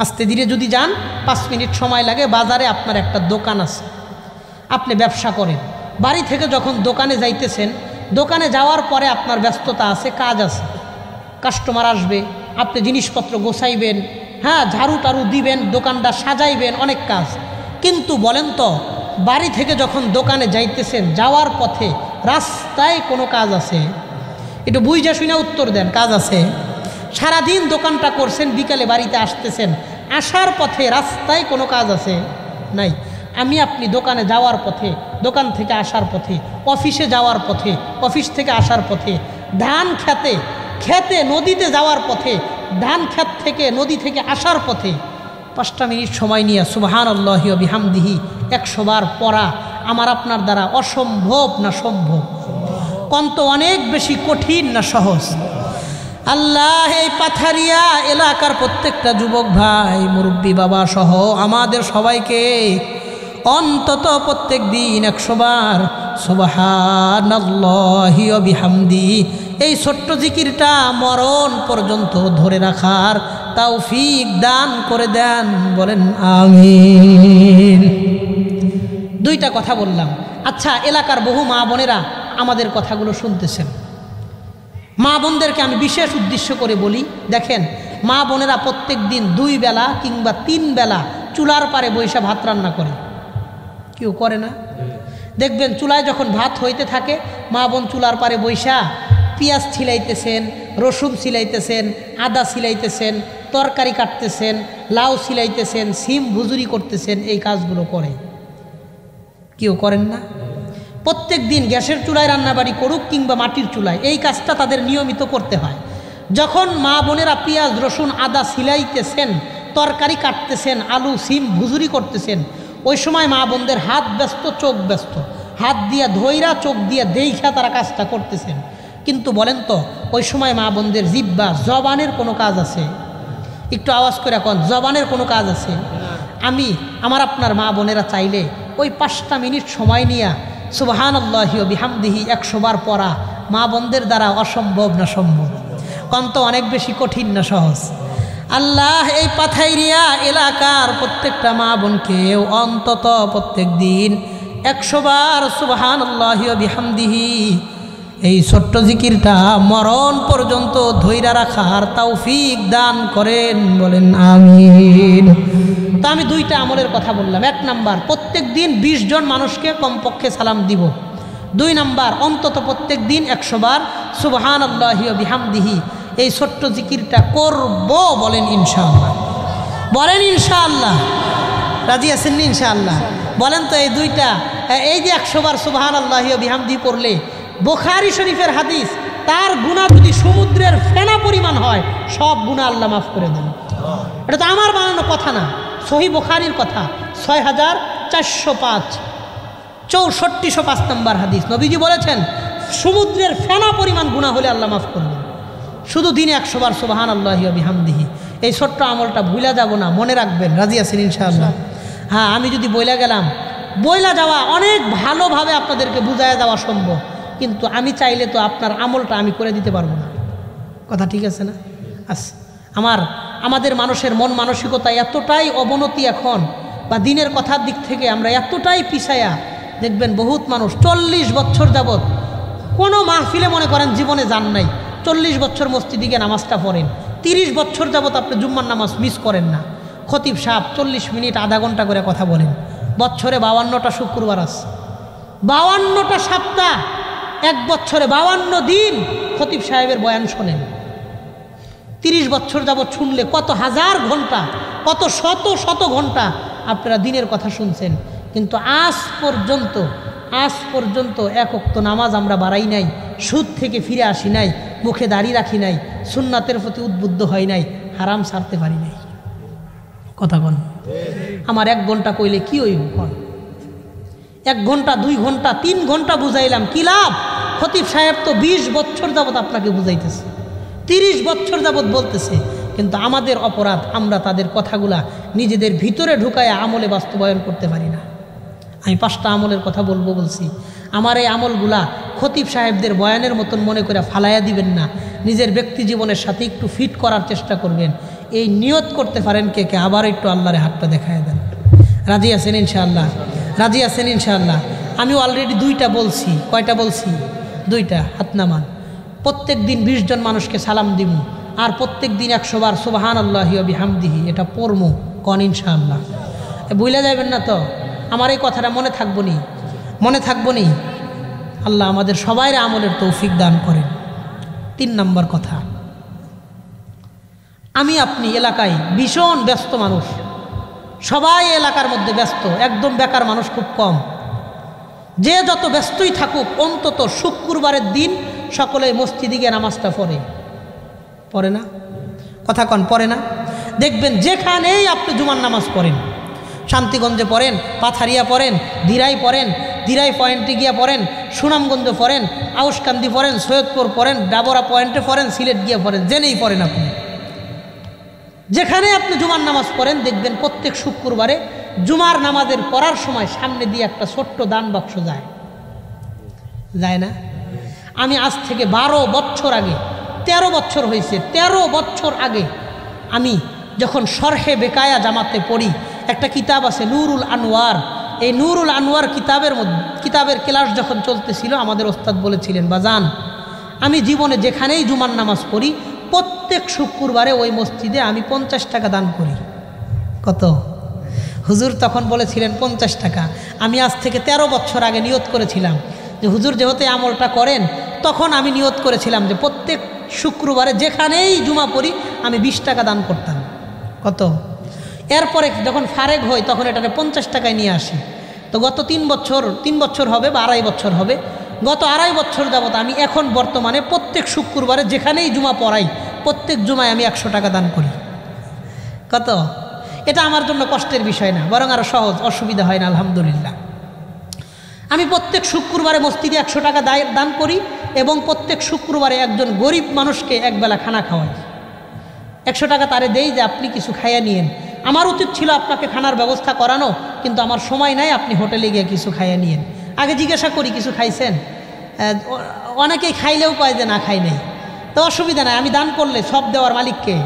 আস্তে ধীরে যদি যান 5 মিনিট সময় লাগে। বাজারে আপনার একটা দোকান আছে, আপনি ব্যবসা করেন, বাড়ি থেকে যখন দোকানে যাইতেছেন, দোকানে যাওয়ার পরে আপনার ব্যস্ততা আছে, কাজ আছে, কাস্টমার আসবে, আপনি জিনিসপত্র গোছাইবেন, হ্যাঁ, ঝাড়ু টাড়ু দিবেন, দোকানটা সাজাইবেন, অনেক কাজ। কিন্তু বলেন তো, বাড়ি থেকে যখন দোকানে যাইতেছেন, যাওয়ার পথে রাস্তায় কোনো কাজ আছে? একটু বুঝে শুনে উত্তর দেন। কাজ আছে? সারাদিন দোকানটা করছেন, বিকালে বাড়িতে আসতেছেন, আসার পথে রাস্তায় কোনো কাজ আছে? নাই। আমি আপনি দোকানে যাওয়ার পথে, দোকান থেকে আসার পথে, অফিসে যাওয়ার পথে, অফিস থেকে আসার পথে, ধান খেতে নদীতে যাওয়ার পথে, ধান ক্ষেত থেকে নদী থেকে আসার পথে 5টা মিনিট সময় নিয়ে সুবহানাল্লাহি ওয়া বিহামদিহি 100 বার পড়া আমার আপনার দ্বারা অসম্ভব না সম্ভব? কন্ত অনেক বেশি কঠিন না সহজ? আল্লাহ এই পাথারিয়া এলাকার প্রত্যেকটা যুবক ভাই, মুরব্বী বাবা সহ আমাদের সবাইকে অন্তত প্রত্যেক দিন 100 বার সুবহানাল্লাহি ওয়া বিহামদি এই ছোট্ট জিকিরটা মরণ পর্যন্ত ধরে রাখার তৌফিক দান করে দেন, বলেন আমিন। 2টা কথা বললাম। আচ্ছা, এলাকার বহু মা বোনেরা আমাদের কথাগুলো শুনতেছেন। মা বোনদেরকে আমি বিশেষ উদ্দেশ্য করে বলি, দেখেন, মা বোনেরা প্রত্যেক দিন 2 বেলা কিংবা 3 বেলা চুলার পারে বৈশা ভাত রান্না করে। কেউ করে না? দেখবেন চুলায় যখন ভাত হইতে থাকে, মা বোন চুলার পারে বৈশা পেঁয়াজ ছিলাইতেছেন, রসুন ছিলাইতেছেন, আদা ছিলাইতেছেন, তরকারি কাটতেছেন, লাউ ছিলাইতেছেন, সিম ভুজুরি করতেছেন, এই কাজগুলো করে। কেউ করেন না? প্রত্যেক দিন গ্যাসের চুলায় রান্নাবাড়ি করুক কিংবা মাটির চুলায়, এই কাজটা তাদের নিয়মিত করতে হয়। যখন মা বোনেরা পেঁয়াজ রসুন আদা ছিলাইতেছেন, তরকারি কাটতেছেন, আলু সিম ভুজুরি করতেছেন, ওই সময় মা বোনদের হাত ব্যস্ত, চোখ ব্যস্ত, হাত দিয়া ধইরা চোখ দিয়া দেইখা তারা কাজটা করতেছেন। কিন্তু বলেন তো, ওই সময় মা বোনদের জিহ্বা জবানের কোনো কাজ আছে? একটু আওয়াজ করে এখন, জবানের কোনো কাজ আছে? আমার আপনার মা বোনেরা চাইলে ওই 5টা মিনিট সময় নিয়ে সুবহানাল্লাহি ওয়া বিহামদিহি 100 বার পড়া মা বোনদের দ্বারা অসম্ভব না সম্ভব? কন্ত অনেক বেশি কঠিন না সহজ? আল্লাহ এই পাথাইরিয়া এলাকার প্রত্যেকটা মা বোনকে অন্তত প্রত্যেক দিন 100 বার সুবহানাল্লাহি ওয়া বিহামদিহি এই ছোট্ট জিকিরটা মরণ পর্যন্ত ধৈর্য রাখার তৌফিক দান করেন, বলেন আমিন। তো আমি 2টা আমলের কথা বললাম। 1 নাম্বার, প্রত্যেক দিন 20 জন মানুষকে কমপক্ষে সালাম দিব। 2 নাম্বার, অন্তত প্রত্যেক দিন 100 বার সুবহানাল্লাহি ওয়া বিহামদিহি এই ছোট্ট জিকিরটা করব, বলেন ইনশাআল্লাহ। বলেন ইনশাআল্লাহ। রাজি আছেন নি ইনশাআল্লাহ? বলেন তো এই 2টা, এই যে 100 বার সুবহানাল্লাহি ওয়া বিহামদিহি পড়লে বুখারী শরীফের হাদিস, তার গুনাহ যদি সমুদ্রের ফেনা পরিমাণ হয়, সব গুনাহ আল্লাহ মাফ করে দেন। এটা তো আমার বানানো কথা না, সহিহ বুখারীর কথা, 6405 6405 নম্বর হাদিস। নবীজি বলেছেন, সমুদ্রের ফেনা পরিমাণ গুনাহ হলে আল্লাহ মাফ করবেন। শুধু দিনে 100 বার সুবহানাল্লাহি ওয়া বিহামদিহি এই ছোট্ট আমলটা ভুলে যাব না, মনে রাখবেন। রাজি আছেন ইনশাআল্লাহ? হ্যাঁ, আমি যদি বইলা গেলাম, বইলা যাওয়া অনেক ভালোভাবে আপনাদেরকে বুঝায় দেওয়া সম্ভব, কিন্তু আমি চাইলে তো আপনার আমলটা আমি করে দিতে পারবো না। কথা ঠিক আছে না? আচ্ছা, আমাদের মানুষের মন মানসিকতা এতটাই অবনতি এখন, বা দিনের কথার দিক থেকে আমরা এতটাই পিছায়া, দেখবেন বহুত মানুষ 40 বছর যাবৎ কোনো মাহফিলে মনে করেন জীবনে যান নাই, 40 বছর মসজিদে নামাজটা পড়েন, 30 বছর যাবৎ আপনি জুম্মার নামাজ মিস করেন না। খতিব সাহেব 40 মিনিট আধা ঘন্টা করে কথা বলেন, বছরে 52টা শুক্রবার আছে, 52টা সপ্তাহ, 1 বছরে 52 দিন খতিব সাহেবের বয়ান শোনেন। 30 বছর যাবৎ শুনলে কত হাজার ঘন্টা, কত শত শত ঘন্টা আপনারা দিনের কথা শুনছেন, কিন্তু আজ পর্যন্ত 1 ওয়াক্ত নামাজ আমরা বাড়াই নাই, সুদ থেকে ফিরে আসি নাই, মুখে দাড়ি রাখি নাই, সুন্নাতের প্রতি উদ্বুদ্ধ হয় নাই, হারাম ছাড়তে পারি নাই। কথা বল, আমার 1 ঘন্টা কইলে কি হইব? 1 ঘন্টা 2 ঘন্টা 3 ঘন্টা বুঝাইলাম, কি লাভ? খতিব সাহেব তো 20 বছর যাবৎ আপনাকে বুঝাইতেছে, 30 বছর যাবৎ বলতেছে, কিন্তু আমাদের অপরাধ, আমরা তাদের কথাগুলা নিজেদের ভিতরে ঢুকায় আমলে বাস্তবায়ন করতে পারি না। আমি 5টা আমলের কথা বলছি। আমার এই আমলগুলা খতিব সাহেবদের বয়ানের মতন মনে করে ফালাইয়া দিবেন না, নিজের ব্যক্তি জীবনের সাথে একটু ফিট করার চেষ্টা করবেন। এই নিয়ত করতে পারেন কে কে? আবার একটু আল্লাহরে হাতটা দেখায় দেন। রাজি আছেন ইনশাআল্লাহ? রাজি আছেন ইনশাআল্লাহ? আমি অলরেডি 2টা বলছি। কয়টা বলছি? 2টা। হাত নামান। প্রত্যেক দিন 20 জন মানুষকে সালাম দিব, আর প্রত্যেক দিন 100 বার সুবহানাল্লাহি ওয়া বিহামদিহি এটা পড়মু। কোন ইনশাআল্লাহ? ভুলে যাবেন না তো? আমার এই কথাটা মনে থাকবো নি? মনে থাকবো নি? আল্লাহ আমাদের সবাই আমলের তৌফিক দান করেন। 3 নম্বর কথা, আমি আপনি এলাকায় ভীষণ ব্যস্ত মানুষ, সবাই এলাকার মধ্যে ব্যস্ত, একদম বেকার মানুষ খুব কম। যে যত ব্যস্তই থাকুক, অন্তত শুক্রবারের দিন সকলে মসজিদে গিয়ে নামাজটা পড়ে না? কথা কন, পড়ে না? দেখবেন যেখানেই আপনি জুমার নামাজ পড়েন, শান্তিগঞ্জে পড়েন, পাথারিয়া পড়েন, দিরাই পড়েন, দিরাই পয়েন্টে গিয়া পড়েন, সুনামগঞ্জ পড়েন, আউশকান্দি পড়েন, সৈয়দপুর পড়েন, ডাবরা পয়েন্টে পড়েন, সিলেট গিয়া পড়েন, জেনেই পড়েন আপনি, যেখানে আপনি জুমার নামাজ পড়েন, দেখবেন প্রত্যেক শুক্রবারে জুমার নামাজের পড়ার সময় সামনে দিয়ে একটা ছোট্ট দান বাক্স যায় না? আমি আজ থেকে 12 বছর আগে, 13 বছর হয়েছে, 13 বছর আগে আমি যখন শরহে বেকায়া জামাতে পড়ি, একটা কিতাব আছে নুরুল আনোয়ার। এই নুরুল আনোয়ার কিতাবের ক্লাস যখন চলতেছিল, আমাদের ওস্তাদ বলেছিলেন, বাজান আমি জীবনে যেখানেই জুমার নামাজ পড়ি, প্রত্যেক শুক্রবারে ওই মসজিদে আমি 50 টাকা দান করি। কত? হুজুর তখন বলেছিলেন 50 টাকা। আমি আজ থেকে 13 বছর আগে নিয়ত করেছিলাম যে হুজুর যেহেতু আমলটা করেন, তখন আমি নিয়ত করেছিলাম যে প্রত্যেক শুক্রবারে যেখানেই জুমা পড়ি আমি 20 টাকা দান করতাম। কত? এরপরে যখন ফারেক হই তখন এটাকে 50 টাকায় নিয়ে আসি। তো গত 3 বছর হবে বা 2.5 বছর হবে, গত 2.5 বছর যাবত আমি এখন বর্তমানে প্রত্যেক শুক্রবারে যেখানেই জুমা পড়াই, প্রত্যেক জুমায় আমি 100 টাকা দান করি। কত? এটা আমার জন্য কষ্টের বিষয় না, বরং আরও সহজ, অসুবিধা হয় না, আলহামদুলিল্লাহ। আমি প্রত্যেক শুক্রবারে মসজিদে 100 টাকা দান করি এবং প্রত্যেক শুক্রবারে একজন গরিব মানুষকে একবেলা খানা খাওয়াই। 100 টাকা তারে দেই যে আপনি কিছু খাইয়া নিয়েন। আমার উচিত ছিল আপনাকে খানার ব্যবস্থা করানো, কিন্তু আমার সময় নাই, আপনি হোটেলে গিয়ে কিছু খাইয়া নিয়েন। আগে জিজ্ঞাসা করি কিছু খাইছেন? অনেকেই খাইলেও কয় যে না খাই নাই। তো অসুবিধা নাই, আমি দান করলে সব দেওয়ার মালিককে,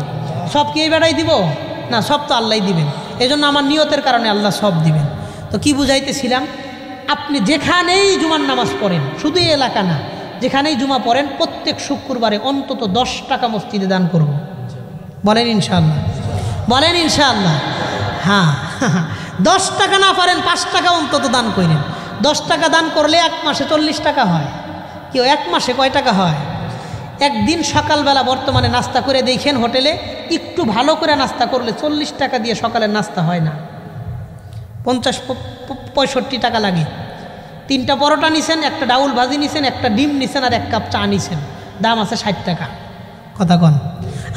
সব কি এই বেড়াই দিব না? সব তো আল্লাহই দিবেন। এই জন্য আমার নিয়তের কারণে আল্লাহ সব দিবেন। তো কি বুঝাইতেছিলাম, আপনি যেখানেই জুমার নামাজ পড়েন, শুধু এই এলাকা না, যেখানেই জুমা পড়েন, প্রত্যেক শুক্রবারে অন্তত 10 টাকা মসজিদে দান করব। বলেন ইনশাআল্লাহ? বলেন ইনশাআল্লাহ? হ্যাঁ, 10 টাকা না পারেন 5 টাকা অন্তত দান করেন। 10 টাকা দান করলে 1 মাসে 40 টাকা হয়। কেউ 1 মাসে কয় টাকা হয়? একদিন সকালবেলা বর্তমানে নাস্তা করে দেখেন হোটেলে, একটু ভালো করে নাস্তা করলে 40 টাকা দিয়ে সকালের নাস্তা হয় না, 50-65 টাকা লাগে। 3টা পরোটা নিছেন, একটা ডাউল ভাজি নিছেন, একটা ডিম নিছেন, আর 1 কাপ চা নিছেন, দাম আছে 60 টাকা। কথা কন?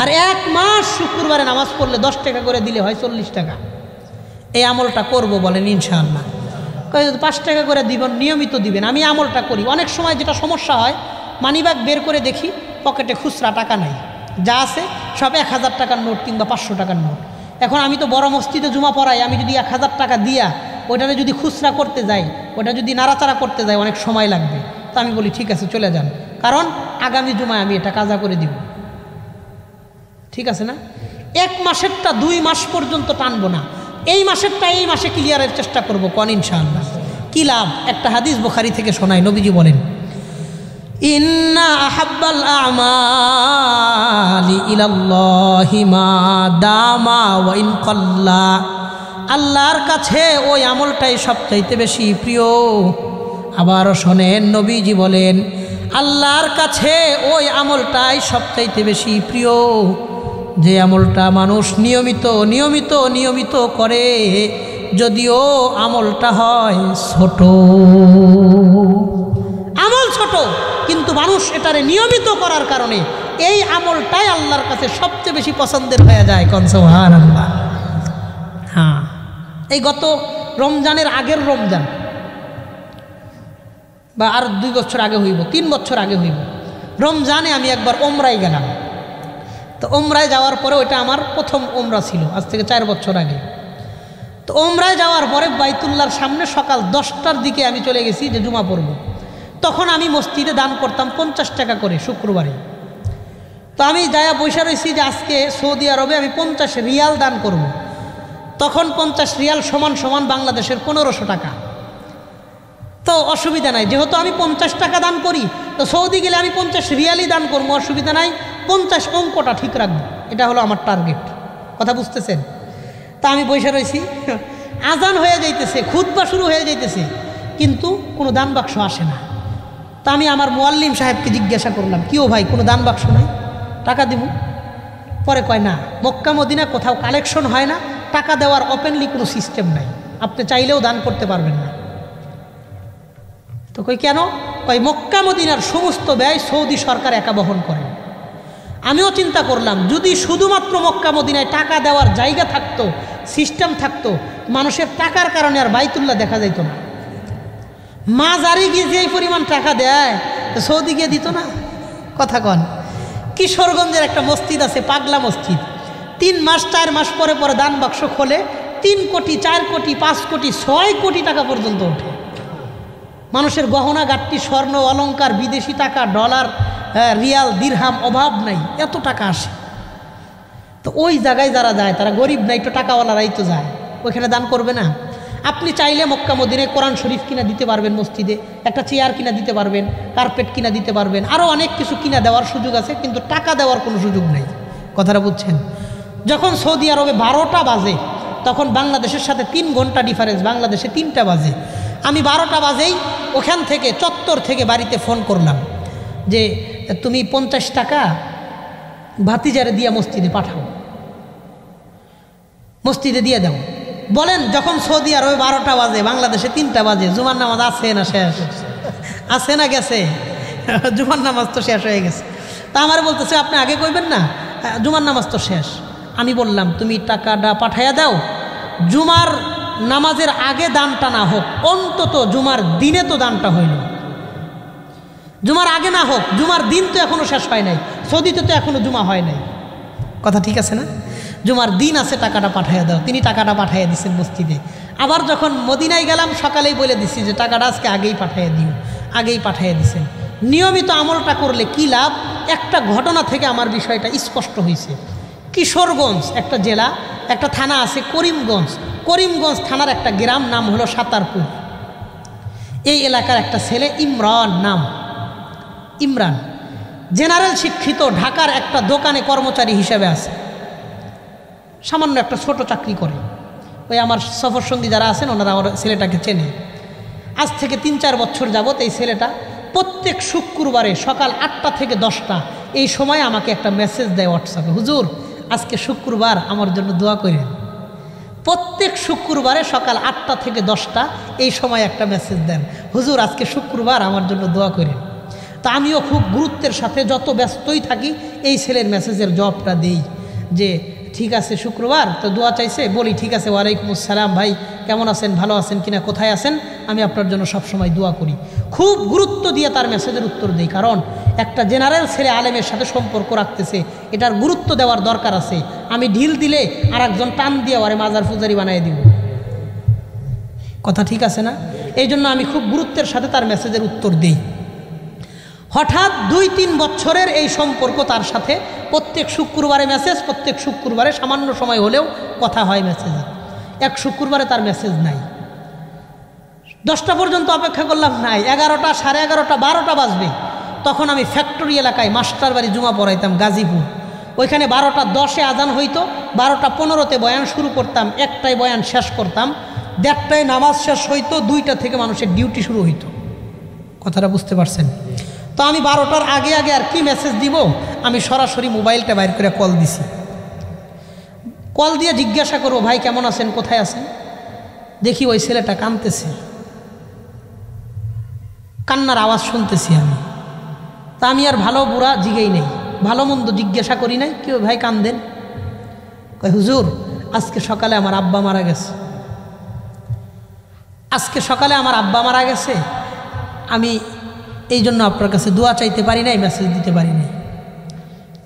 আর 1 মাস শুক্রবারে নামাজ পড়লে 10 টাকা করে দিলে হয় 40 টাকা। এই আমলটা করব বলেন ইনশাআল্লাহ? 5 টাকা করে দিবেন, নিয়মিত দিবেন। আমি আমলটা করি। অনেক সময় যেটা সমস্যা হয়, মানিব্যাগ বের করে দেখি পকেটে খুচরা টাকা নাই, যা আছে সব 1000 টাকার নোট কিংবা 500 টাকার নোট। এখন আমি তো বড় মসজিদে জুমা পড়াই, আমি যদি 1000 টাকা দিয়া ওইটারে যদি খুচরা করতে যাই, ওটা যদি নাড়াচাড়া করতে যাই, অনেক সময় লাগবে। তো আমি বলি ঠিক আছে চলে যান, কারণ আগামী জুমায় আমি এটা কাজা করে দিব। ঠিক আছে না? 1 মাসেরটা 2 মাস পর্যন্ত টানবো না, এই মাসেরটা এই মাসে ক্লিয়ারের চেষ্টা করব। কোন ইনশাআল্লাহ? কি লাভ? একটা হাদিস বুখারী থেকে শোনাই, নবীজি বলেন, ইন্না আহাব্বাল আমালি ইলাল্লাহি মা দামা ওয়া ইন কাল্লা। আল্লাহর কাছে ওই আমলটাই সবচাইতে বেশি প্রিয়। আবারও শোনেন, নবীজি বলেন, আল্লাহর কাছে ওই আমলটাই সবচাইতে বেশি প্রিয় যে আমলটা মানুষ নিয়মিত করে, যদিও আমলটা হয় ছোট। আমল ছোট, কিন্তু মানুষ এটারে নিয়মিত করার কারণে এই আমলটাই আল্লাহর কাছে সবচেয়ে বেশি পছন্দের হয়ে যায়। কোন সুবহানাল্লাহ? হ্যাঁ, এই গত রমজানের আগের রমজান বা আর 2 বছর আগে হইব, 3 বছর আগে হইব, রমজানে আমি একবার ওমরায় গেলাম। তো ওমরায় যাওয়ার পরে ওইটা আমার প্রথম ওমরা ছিল, আজ থেকে 4 বছর আগে। তো ওমরায় যাওয়ার পরে বাইতুল্লাহর সামনে সকাল 10টার দিকে আমি চলে গেছি যে জুমা পড়ব। তখন আমি মসজিদে দান করতাম 50 টাকা করে শুক্রবারে। তো আমি যায়া বসে রয়েছি যে আজকে সৌদি আরবে আমি 50 রিয়াল দান করব। তখন 50 রিয়াল সমান সমান বাংলাদেশের 1500 টাকা। তো অসুবিধা নাই, যেহেতু আমি 50 টাকা দান করি, তো সৌদি গেলে আমি 50 রিয়ালই দান করবো, অসুবিধা নাই। 50 অঙ্কটা ঠিক রাখবো, এটা হলো আমার টার্গেট। কথা বুঝতেছেন? তা আমি বসে রয়েছি, আজান হয়ে যাইতেছে, খুতবা শুরু হয়ে যাইতেছে, কিন্তু কোনো দান বাক্স আসে না। তা আমি আমার মুয়াল্লিম সাহেবকে জিজ্ঞাসা করলাম, কি ও ভাই, কোনো দান বাক্স নাই, টাকা দিব? পরে কয় না, মক্কা মদিনা কোথাও কালেকশন হয় না, টাকা দেওয়ার ওপেনলি কোনো সিস্টেম নাই, আপনি চাইলেও দান করতে পারবেন না। তো কই কেন? কই মক্কা মদিনার সমস্ত ব্যয় সৌদি সরকার একা বহন করেন। আমিও চিন্তা করলাম, যদি শুধুমাত্র মক্কা মদিনায় টাকা দেওয়ার জায়গা থাকতো, সিস্টেম থাকতো, মানুষের টাকার কারণে আর বাইতুল্লাহ দেখা যাইতো না। মাজারে গিয়ে যে পরিমাণ টাকা দেয়, সৌদি গিয়ে দিত না? কথা কন। কিশোরগঞ্জের একটা মসজিদ আছে, পাগলা মসজিদ, 3 মাস 4 মাস পরে পরে দান বাক্স খোলে, 3 কোটি 4 কোটি 5 কোটি 6 কোটি টাকা পর্যন্ত ওঠে। মানুষের গহনা গাট্টি, স্বর্ণ অলংকার, বিদেশি টাকা, ডলার, রিয়াল, দিরহাম, অভাব নাই, এত টাকা আসে। তো ওই জায়গায় যারা যায় তারা গরিব নাই, তো টাকাওয়ালারাই তো যায়, ওইখানে দান করবে না? আপনি চাইলে মক্কা মদিনায় কোরআন শরীফ কিনা দিতে পারবেন, মসজিদে একটা চেয়ার কিনা দিতে পারবেন, কার্পেট কিনা দিতে পারবেন, আরও অনেক কিছু কিনা দেওয়ার সুযোগ আছে, কিন্তু টাকা দেওয়ার কোনো সুযোগ নেই। কথাটা বুঝছেন? যখন সৌদি আরবে 12টা বাজে, তখন বাংলাদেশের সাথে 3 ঘন্টা ডিফারেন্স, বাংলাদেশে 3টা বাজে। আমি 12টা বাজেই ওখান থেকে চত্বর থেকে বাড়িতে ফোন করলাম যে তুমি 50 টাকা ভাতিজারে দিয়া মসজিদে পাঠাও, মসজিদে দিয়ে দাও। বলেন, যখন সৌদি আরবে 12টা বাজে, বাংলাদেশে 3টা বাজে, জুমার নামাজ আছে না শেষ? আছে না গেছে? জুমার নামাজ তো শেষ হয়ে গেছে। তা আমার বলতেছে, আপনি আগে কইবেন না, জুমার নামাজ তো শেষ। আমি বললাম, তুমি টাকাটা পাঠাইয়া দাও, জুমার নামাজের আগে দানটা না হোক, অন্তত জুমার দিনে তো দানটা হইল। জুমার আগে না হোক, জুমার দিন তো এখনো শেষ হয় নাই, সৌদিতে তো এখনো জুমা হয় নাই। কথা ঠিক আছে না? জুমার দিন আছে, টাকাটা পাঠাইয়া দাও। তিনি টাকাটা পাঠাইয়া দিচ্ছেন মসজিদে। আবার যখন মদিনায় গেলাম, সকালেই বলে দিচ্ছি যে টাকাটা আজকে আগেই পাঠাইয়া দিও, আগেই পাঠাইয়া দিচ্ছেন। নিয়মিত আমলটা করলে কি লাভ? একটা ঘটনা থেকে আমার বিষয়টা স্পষ্ট হয়েছে। কিশোরগঞ্জ একটা জেলা, একটা থানা আছে করিমগঞ্জ, করিমগঞ্জ থানার একটা গ্রাম, নাম হলো সাতারপুর। এই এলাকার একটা ছেলে ইমরান, নাম ইমরান, জেনারেল শিক্ষিত, ঢাকার একটা দোকানে কর্মচারী হিসেবে আছে, সামান্য একটা ছোট চাকরি করে। ওই আমার সফরসঙ্গী যারা আছেন ওনারা আমার ছেলেটাকে চেনে। আজ থেকে 3-4 বছর যাবত এই ছেলেটা প্রত্যেক শুক্রবারে সকাল 8টা থেকে 10টা এই সময় আমাকে একটা মেসেজ দেয় হোয়াটসঅ্যাপে, হুজুর আজকে শুক্রবার, আমার জন্য দোয়া করেন। প্রত্যেক শুক্রবারে সকাল 8টা থেকে 10টা এই সময় একটা মেসেজ দেন, হুজুর আজকে শুক্রবার, আমার জন্য দোয়া করেন। তা আমিও খুব গুরুত্বের সাথে, যত ব্যস্তই থাকি, এই ছেলের মেসেজের জবাবটা দিই যে ঠিক আছে শুক্রবার তো দোয়া চাইছে, বলি ঠিক আছে, ওয়ালাইকুম আসসালাম ভাই, কেমন আছেন, ভালো আছেন কিনা, কোথায় আছেন, আমি আপনার জন্য সবসময় দোয়া করি। খুব গুরুত্ব দিয়ে তার মেসেজের উত্তর দিই, কারণ একটা জেনারেল ছেলে আলেমের সাথে সম্পর্ক রাখতেছে, এটার গুরুত্ব দেওয়ার দরকার আছে। আমি ঢিল দিলে আর একজন টান দিয়ে ওরে মাজার পূজারি বানিয়ে দিব। কথা ঠিক আছে না? এই জন্য আমি খুব গুরুত্বের সাথে তার মেসেজের উত্তর দিই। হঠাৎ 2-3 বছরের এই সম্পর্ক তার সাথে, প্রত্যেক শুক্রবারে মেসেজ, প্রত্যেক শুক্রবারে সামান্য সময় হলেও কথা হয় মেসেজে। এক শুক্রবারে তার মেসেজ নাই। 10টা পর্যন্ত অপেক্ষা করলাম, নাই। 11টা, 11:30, 12টা বাজবে। তখন আমি ফ্যাক্টরি এলাকায় মাস্টার বাড়ি জুমা পড়াইতাম, গাজীপুর। ওইখানে 12টা 10-এ আজান হইতো, 12টা 15-তে বয়ান শুরু করতাম, 1টায় বয়ান শেষ করতাম, 1:30টায় নামাজ শেষ হইতো, 2টা থেকে মানুষের ডিউটি শুরু হইতো। কথাটা বুঝতে পারছেন? তো আমি 12টার আগে আগে আর কি মেসেজ দিব, আমি সরাসরি মোবাইলটা বাইর করে কল দিছি। কল দিয়ে জিজ্ঞাসা করবো, ভাই কেমন আছেন, কোথায় আছেন? দেখি ওই ছেলেটা কাঁদতেছে, কান্নার আওয়াজ শুনতেছি আমি। তা আমি আর ভালো বুড়া জিগেই নেই, ভালো মন্দ জিজ্ঞাসা করি নাই, কেউ ভাই কান্দেন? কই হুজুর আজকে সকালে আমার আব্বা মারা গেছে, আজকে সকালে আমার আব্বা মারা গেছে, আমি এই জন্য আপনার কাছে দোয়া চাইতে পারি নাই, মেসেজ দিতে পারি নাই।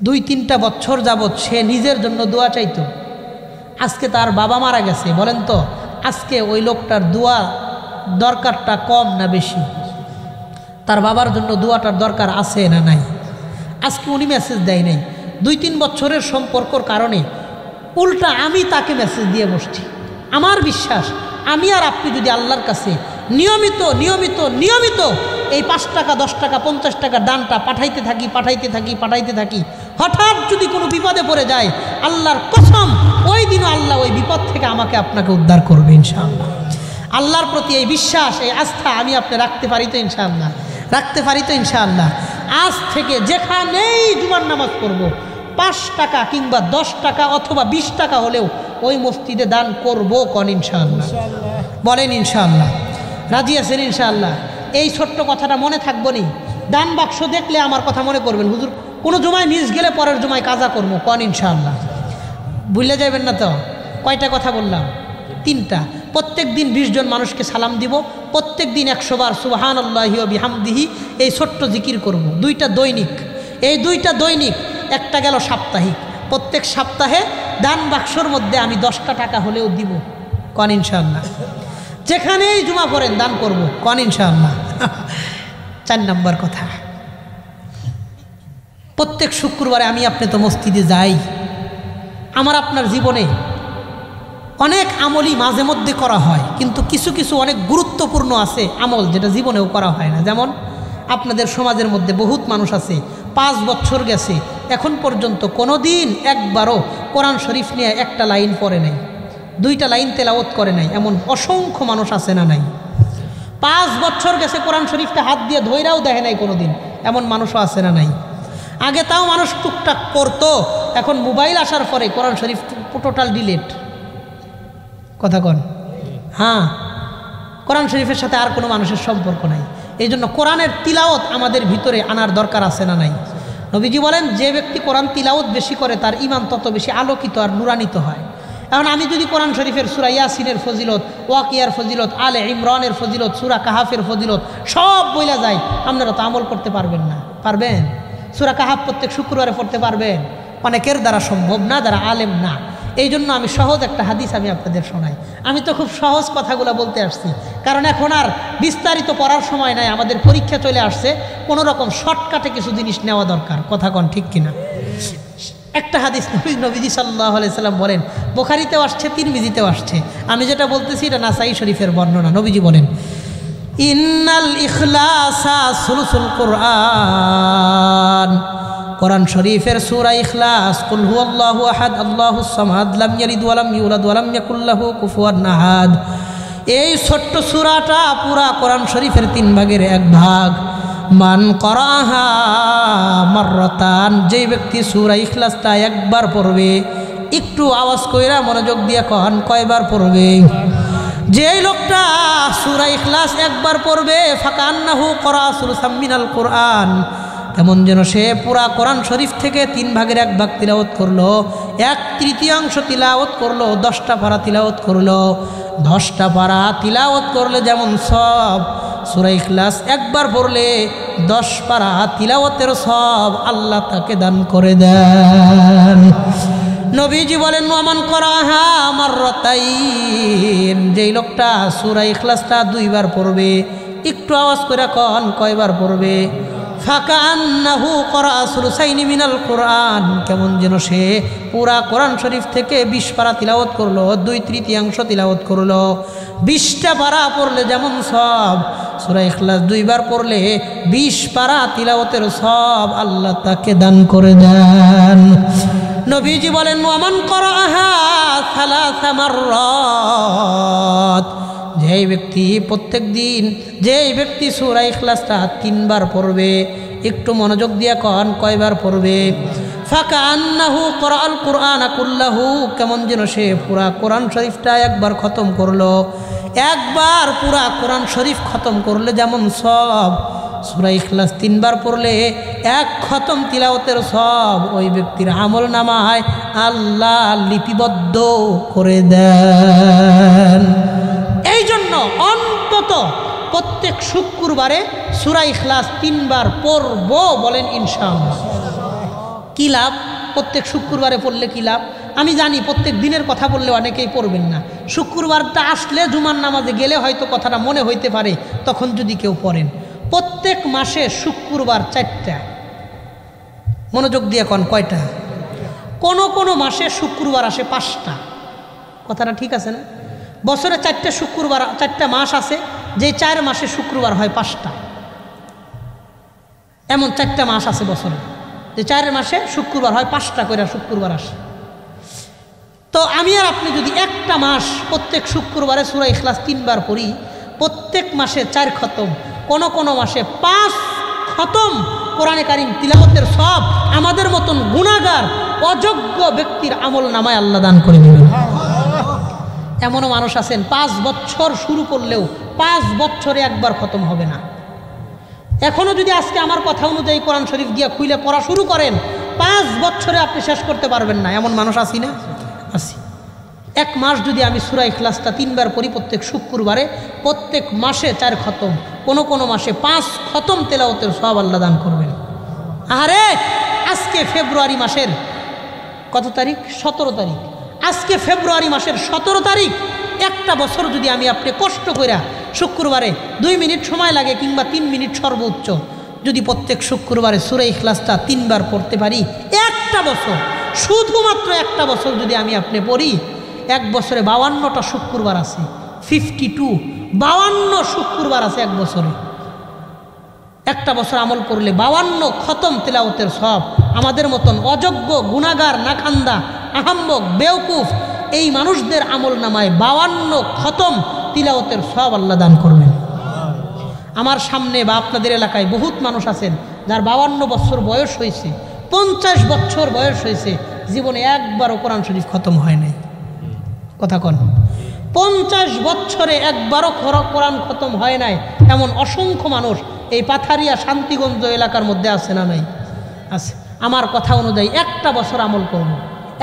2-3টা বছর যাবৎ সে নিজের জন্য দোয়া চাইতো, আজকে তার বাবা মারা গেছে। বলেন তো আজকে ওই লোকটার দোয়া দরকারটা কম না বেশি? তার বাবার জন্য দোয়াটার দরকার আছে না নাই? আজকে উনি মেসেজ দেয় নাই, 2-3 বছরের সম্পর্কর কারণে উল্টা আমি তাকে মেসেজ দিয়ে বসছি। আমার বিশ্বাস আমি আর আপনি যদি আল্লাহর কাছে নিয়মিত নিয়মিত নিয়মিত এই 5 টাকা 10 টাকা 50 টাকা দানটা পাঠাইতে থাকি, হঠাৎ যদি কোনো বিপদে পড়ে যায়, আল্লাহর কসম ওই দিনও আল্লাহ ওই বিপদ থেকে আমাকে আপনাকে উদ্ধার করবে ইনশাআল্লাহ। আল্লাহর প্রতি এই বিশ্বাস, এই আস্থা আমি আপনি রাখতে পারি তো ইনশাআল্লাহ? রাখতে পারি তো ইনশাআল্লাহ? আজ থেকে যেখানেই জুমার নামাজ পড়ব 5 টাকা কিংবা 10 টাকা অথবা 20 টাকা হলেও ওই মসজিদে দান করব কোন ইনশাআল্লাহ? বলেন ইনশাআল্লাহ। রাজি আছেন ইনশাআল্লাহ? এই ছোট্ট কথাটা মনে থাকবো নি। দান বাক্স দেখলে আমার কথা মনে করবেন, হুজুর কোনো জুমায় মিস গেলে পরের জুমায় কাজা করবো কোন ইনশাআল্লাহ? ভুলে যাবেন না তো? কয়টা কথা বললাম? 3টা। প্রত্যেক দিন 20 জন মানুষকে সালাম দিব, প্রত্যেক দিন 100 বার সুবহানাল্লাহি ওয়া বিহামদিহি এই ছোট্ট জিকির করব। 2টা দৈনিক, এই 2টা দৈনিক, একটা গেল সাপ্তাহিক। প্রত্যেক সপ্তাহে দান বাক্সর মধ্যে আমি 10টা টাকা হলেও দিব কোন ইনশাআল্লাহ? যেখানেই জুমা পড়েন দান করব কোন ইনশাআল্লাহ? 4 নম্বর কথা, প্রত্যেক শুক্রবারে আমি আপনি তো মসজিদে যাই। আমার আপনার জীবনে অনেক আমলই মাঝে মধ্যে করা হয়, কিন্তু কিছু কিছু অনেক গুরুত্বপূর্ণ আছে আমল যেটা জীবনেও করা হয় না। যেমন আপনাদের সমাজের মধ্যে বহুত মানুষ আছে 5 বছর গেছে এখন পর্যন্ত কোনো দিন একবারও কোরআন শরীফ নিয়ে একটা লাইন পড়ে নাই, 2টা লাইন তেলাওয়াত করে নাই, এমন অসংখ্য মানুষ আছে না নাই? 5 বছর গেছে কোরআন শরীফটা হাত দিয়ে ধইরাও দেখে নাই কোনো দিন, এমন মানুষও আছে না নাই? আগে তাও মানুষ টুকটাক করতো, এখন মোবাইল আসার পরে কোরআন শরীফ টোটাল ডিলিট। কথা কন? হ্যাঁ, কোরআন শরীফের সাথে আর কোনো মানুষের সম্পর্ক নাই। এই জন্য কোরআনের তিলাওয়াত আমাদের ভিতরে আনার দরকার আছে না নাই? নবীজি বলেন যে ব্যক্তি কোরআন তিলাওয়াত বেশি করে তার ঈমান তত বেশি আলোকিত আর নুরানিত হয়। এখন আমি যদি কোরআন শরীফের সূরা ইয়াসিনের ফজিলত, ওয়াকিয়ার ফজিলত, আলে ইমরানের ফজিলত, সূরা কাহাফের ফজিলত সব বইলা যায়, আপনারা তো আমল করতে পারবেন না। পারবেন? সূরা কাহাফ প্রত্যেক শুক্রবারে পড়তে পারবেন? অনেকের দ্বারা সম্ভব না, যারা আলেম না। এই জন্য আমি সহজ একটা হাদিস আমি আপনাদের শোনাই। আমি তো খুব সহজ কথাগুলো বলতে আসছি, কারণ এখন আর বিস্তারিত পড়ার সময় নাই, আমাদের পরীক্ষা চলে আসছে, কোনো রকম শর্টকাটে কিছু জিনিস নেওয়া দরকার। কথা কন ঠিক কিনা? একটা হাদিস নবীজি সাল্লাল্লাহু আলাইহি সাল্লাম বলেন, বুখারীতেও আসছে, তিরমিজিতেও আসছে। আমি যেটা বলতেছি এটা নাসাই শরীফের বর্ণনা। নবীজি বলেন, ইন্নাল ইখলাসা সুলুসুল কুরআন। কোরআন শরীফের সূরা ইখলাস, কুল হুয়াল্লাহু আহাদ আল্লাহুস সামাদ লাম ইয়ালিদ ওয়া লাম ইউলাদ ওয়া লাম ইয়াকুল লাহু কুফুয়ান আহাদ, এই ছোট্ট সূরাটা পুরা কোরআন শরীফের 3 ভাগের 1 ভাগ। মান করাহা মাররাতান, যেই ব্যক্তি সূরা ইখলাসটা একবার পড়বে, একটু আওয়াজ কইরা মনোযোগ দিয়ে কন কয়বার পড়বে? যেই লোকটা সূরা ইখলাস একবার পড়বে, ফাকান্নাহু করা সুলুসাম মিনাল কুরআন, তেমন যেন সে পুরা কোরআন শরীফ থেকে 3 ভাগের 1 ভাগ তিলাওয়াত করলো, 1/3 তিলাওয়াত করলো, 10টা পারা তিলাওয়াত করলো। 10টা পারা তিলাওয়াত করলে যেমন সব, সূরা ইখলাস একবার পড়লে 10 পারা তিলাওয়াতের সব আল্লাহ তাকে দান করে দেন। নবীজি বলেন, ওয়ামান করাহা মাররাতাইন, যেই লোকটা সূরা ইখলাসটা 2 বার পড়বে, একটু আওয়াজ করে কন কয়বার পড়বে? ফাকান্নাহু করা সুলুসাইনি মিনাল কুরআন, কেমন যেন সে পুরা কোরআন শরীফ থেকে 20 পারা তিলাওয়াত করলো, 2/3 তিলাওয়াত করলো। 20টা পারা পড়লে যেমন সব, সূরা ইখলাস 2 বার পড়লে 20 পারা তিলাওয়াতের সব আল্লাহ তাকে দান করে দেন। নবীজি বলেন, ওয়ামান করাহা সালাসা মাররাত, যেই ব্যক্তি প্রত্যেক দিন যেই ব্যক্তি সূরা ইখলাসটা 3 বার পড়বে, একটু মনোযোগ দিয়ে কন কয়বার পড়বে? ফাকান্নাহু করাআল কুরআন কুল্লাহু, কেমন যেন সে পুরা কোরআন শরীফটা একবার খতম করলো। একবার পুরা কোরআন শরীফ খতম করলে যেমন সব, সূরা ইখলাস 3 বার পড়লে 1 খতম তিলাওয়াতের সব ওই ব্যক্তির আমল নামায় আল্লাহ লিপিবদ্ধ করে দেন। এই জন্য অন্তত প্রত্যেক শুক্রবারে সূরা ইখলাস 3 বার পড়ব, বলেন ইনশাআল্লাহ। কি লাভ? প্রত্যেক শুক্রবারে পড়লে কি লাভ? আমি জানি প্রত্যেক দিনের কথা বললে অনেকেই পড়বেন না, শুক্রবারটা আসলে জুমার নামাজে গেলে হয়তো কথাটা মনে হইতে পারে, তখন যদি কেউ পড়েন। প্রত্যেক মাসে শুক্রবার 4টা, মনোযোগ দিয়ে কন কয়টা? কোনো মাসে শুক্রবার আসে 5টা। কথাটা ঠিক আছে না? বছরে 4টে শুক্রবার, 4টা মাস আছে, যে 4 মাসে শুক্রবার হয় 5টা। এমন 4টা মাস আছে বছরে, যে 4 মাসে শুক্রবার হয় 5টা করে শুক্রবার আসে। তো আমি আর আপনি যদি একটা মাস প্রত্যেক শুক্রবারে সূরা ইখলাস 3 বার পড়ি, প্রত্যেক মাসে 4 খতম, কোনো মাসে 5 খতম কোরআনে কারিম তিলাওয়াতের সব আমাদের মতন গুনাহগার অযোগ্য ব্যক্তির আমল নামায় আল্লাহ দান করে দিবেন। এমনও মানুষ আছেন 5 বছর শুরু করলেও 5 বছরে একবার খতম হবে না। এখনও যদি আজকে আমার কথা অনুযায়ী কোরআন শরীফ গিয়া খুলে পড়া শুরু করেন, 5 বছরে আপনি শেষ করতে পারবেন না। এমন মানুষ আছি না? আছি। 1 মাস যদি আমি সূরা ইখলাসটা 3 বার পড়ি প্রত্যেক শুক্রবারে, প্রত্যেক মাসে 4 খতম, কোনো মাসে 5 খতম তেলাওয়াতের সওয়াব আল্লাহ দান করবেন। আরে আজকে ফেব্রুয়ারি মাসের কত তারিখ? 17 তারিখ। আজকে ফেব্রুয়ারি মাসের 17 তারিখ। একটা বছর যদি আমি আপনি কষ্ট করে শুক্রবারে 2 মিনিট সময় লাগে কিংবা 3 মিনিট সর্বোচ্চ, যদি প্রত্যেক শুক্রবারে সূরা ইখলাসটা 3 বার পড়তে পারি, একটা বছর, শুধুমাত্র একটা বছর যদি আমি আপনি পড়ি, 1 বছরে 52টা শুক্রবার আছে, 52 শুক্রবার আছে 1 বছরে। একটা বছর আমল করলে 52 খতম তিলাওয়াতের সওয়াব আমাদের মতন অযোগ্য গুনাহগার নাখান্দা আহাম্মক বেওকুফ এই মানুষদের আমল নামায় 52 খতম তিলাওয়াতের সওয়াব আল্লাহ দান করবেন। আমার সামনে বা আপনাদের এলাকায় বহুত মানুষ আছেন যার 52 বছর বয়স হয়েছে, 50 বছর বয়স হয়েছে, জীবনে একবারও কোরআন শরীফ খতম হয় নাই। কথা কন, 50 বছরে একবারও কোরআন খতম হয় নাই এমন অসংখ্য মানুষ এই পাথারিয়া শান্তিগঞ্জ এলাকার মধ্যে আছে না নাই? আছে। আমার কথা অনুযায়ী একটা বছর আমল করব,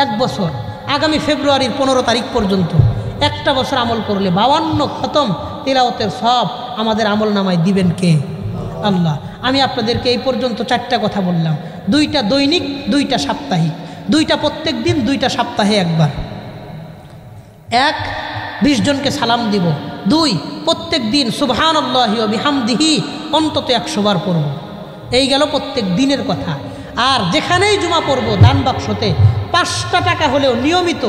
1 বছর, আগামী ফেব্রুয়ারির 15 তারিখ পর্যন্ত একটা বছর আমল করলে 52 খতম তিলাওয়াতের সওয়াব আমাদের আমল নামায় দিবেন কে? আল্লাহ। আমি আপনাদেরকে এই পর্যন্ত 4টা কথা বললাম, 2টা দৈনিক, 2টা সাপ্তাহিক, 2টা প্রত্যেক দিন, 2টা সপ্তাহে একবার। 1, 20 জনকে সালাম দিব। 2, প্রত্যেক দিন সুবহানাল্লাহি ওয়া বিহামদিহি অন্তত 100 বার পড়ব। এই গেল প্রত্যেক দিনের কথা। আর যেখানেই জুমা পড়ব দান বাক্সতে 5টা টাকা হলেও নিয়মিত,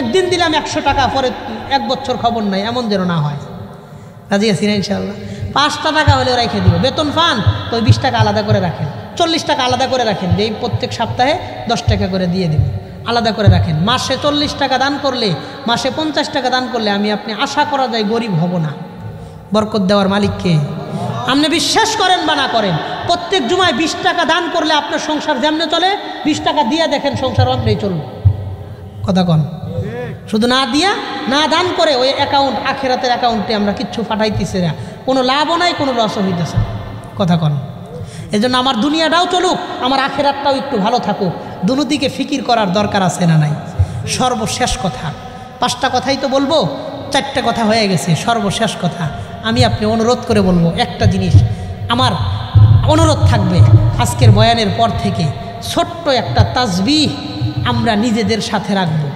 একদিন দিলাম 100 টাকা, পরে 1 বছর খবর নাই, এমন যেন না হয়। রাজি আছি না ইনশাআল্লাহ? 5টা টাকা হলেও রেখে দিব। বেতন পান তো 20 টাকা আলাদা করে রাখেন, 40 টাকা আলাদা করে রাখেন, যে প্রত্যেক সপ্তাহে 10 টাকা করে দিয়ে দেবেন, আলাদা করে রাখেন। মাসে 40 টাকা দান করলে, মাসে 50 টাকা দান করলে আমি আপনি আশা করা যায় গরিব হব না। বরকত দেওয়ার মালিককে আপনি বিশ্বাস করেন বা না করেন, প্রত্যেক জুমায় 20 টাকা দান করলে আপনার সংসার যেমনে চলে, 20 টাকা দিয়ে দেখেন সংসার অমনেই চলবে। কথা কন, শুধু না দিয়া না দান করে ওই অ্যাকাউন্ট, আখেরাতের অ্যাকাউন্টে আমরা কিচ্ছু পাঠাইতেছি না, কোনো লাভও নাই, কোনো লসও হইতেছে। কথা কন। এই জন্য আমার দুনিয়াটাও চলুক, আমার আখেরাতটাও একটু ভালো থাকুক, দুদিকে ফিকির করার দরকার আছে না নাই? সর্বশেষ কথা, 5টা কথাই তো বলবো, 4টে কথা হয়ে গেছে। সর্বশেষ কথা আমি আপনি অনুরোধ করে বলবো, একটা জিনিস আমার অনুরোধ থাকবে, আজকের বয়ানের পর থেকে ছোট্ট একটা তাসবিহ আমরা নিজেদের সাথে রাখবো।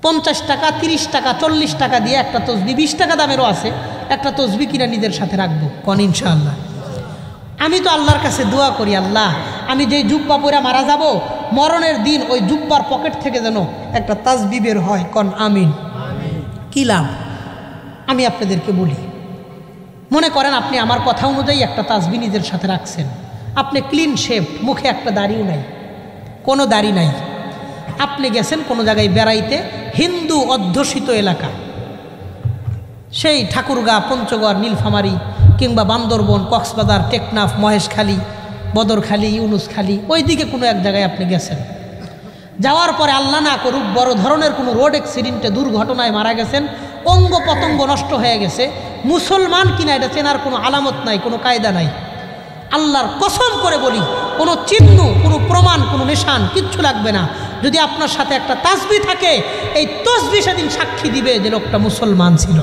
50 টাকা, 30 টাকা, 40 টাকা দিয়ে একটা তসবিহ, 20 টাকা দামেরও আছে, একটা তসবিহ কিনা নিজের সাথে রাখবো। কোন ইনশাআল্লাহ? আমি তো আল্লাহর কাছে দোয়া করি, আল্লাহ আমি যেই জুব্বা পরে মারা যাব, মরণের দিন ওই জুব্বার পকেট থেকে যেন একটা তাসবিহ বের হয়। কোন আমিন। কি লাভ? আমি আপনাদেরকে বলি, মনে করেন আপনি আমার কথা অনুযায়ী একটা তাসবিহ নিজের সাথে রাখছেন, আপনি ক্লিন শেভ, মুখে একটা দাড়িও নাই, কোনো দাড়ি নাই, আপনি গেছেন কোনো জায়গায় বেড়াইতে, হিন্দু অধ্যুষিত এলাকা, সেই ঠাকুরগাঁ, পঞ্চগড়, নীলফামারী কিংবা বান্দরবন, কক্সবাজার, টেকনাফ, মহেশখালী, বদরখালী, ইউনুসখালী, ওই দিকে কোনো এক জায়গায় আপনি গেছেন। যাওয়ার পরে আল্লাহ না করুক বড় ধরনের কোনো রোড অ্যাক্সিডেন্টে, দুর্ঘটনায় মারা গেছেন, অঙ্গ প্রত্যঙ্গ নষ্ট হয়ে গেছে, মুসলমান কিনা এটা চেনার কোনো আলামত নাই, কোনো কায়দা নাই। আল্লাহর কসম করে বলি, কোনো চিহ্ন, কোনো প্রমাণ, কোনো নিশান কিচ্ছু লাগবে না। যদি আপনার সাথে একটা তাসবিহ থাকে, এই তাসবিহ সেদিন সাক্ষী দিবে যে লোকটা মুসলমান ছিল।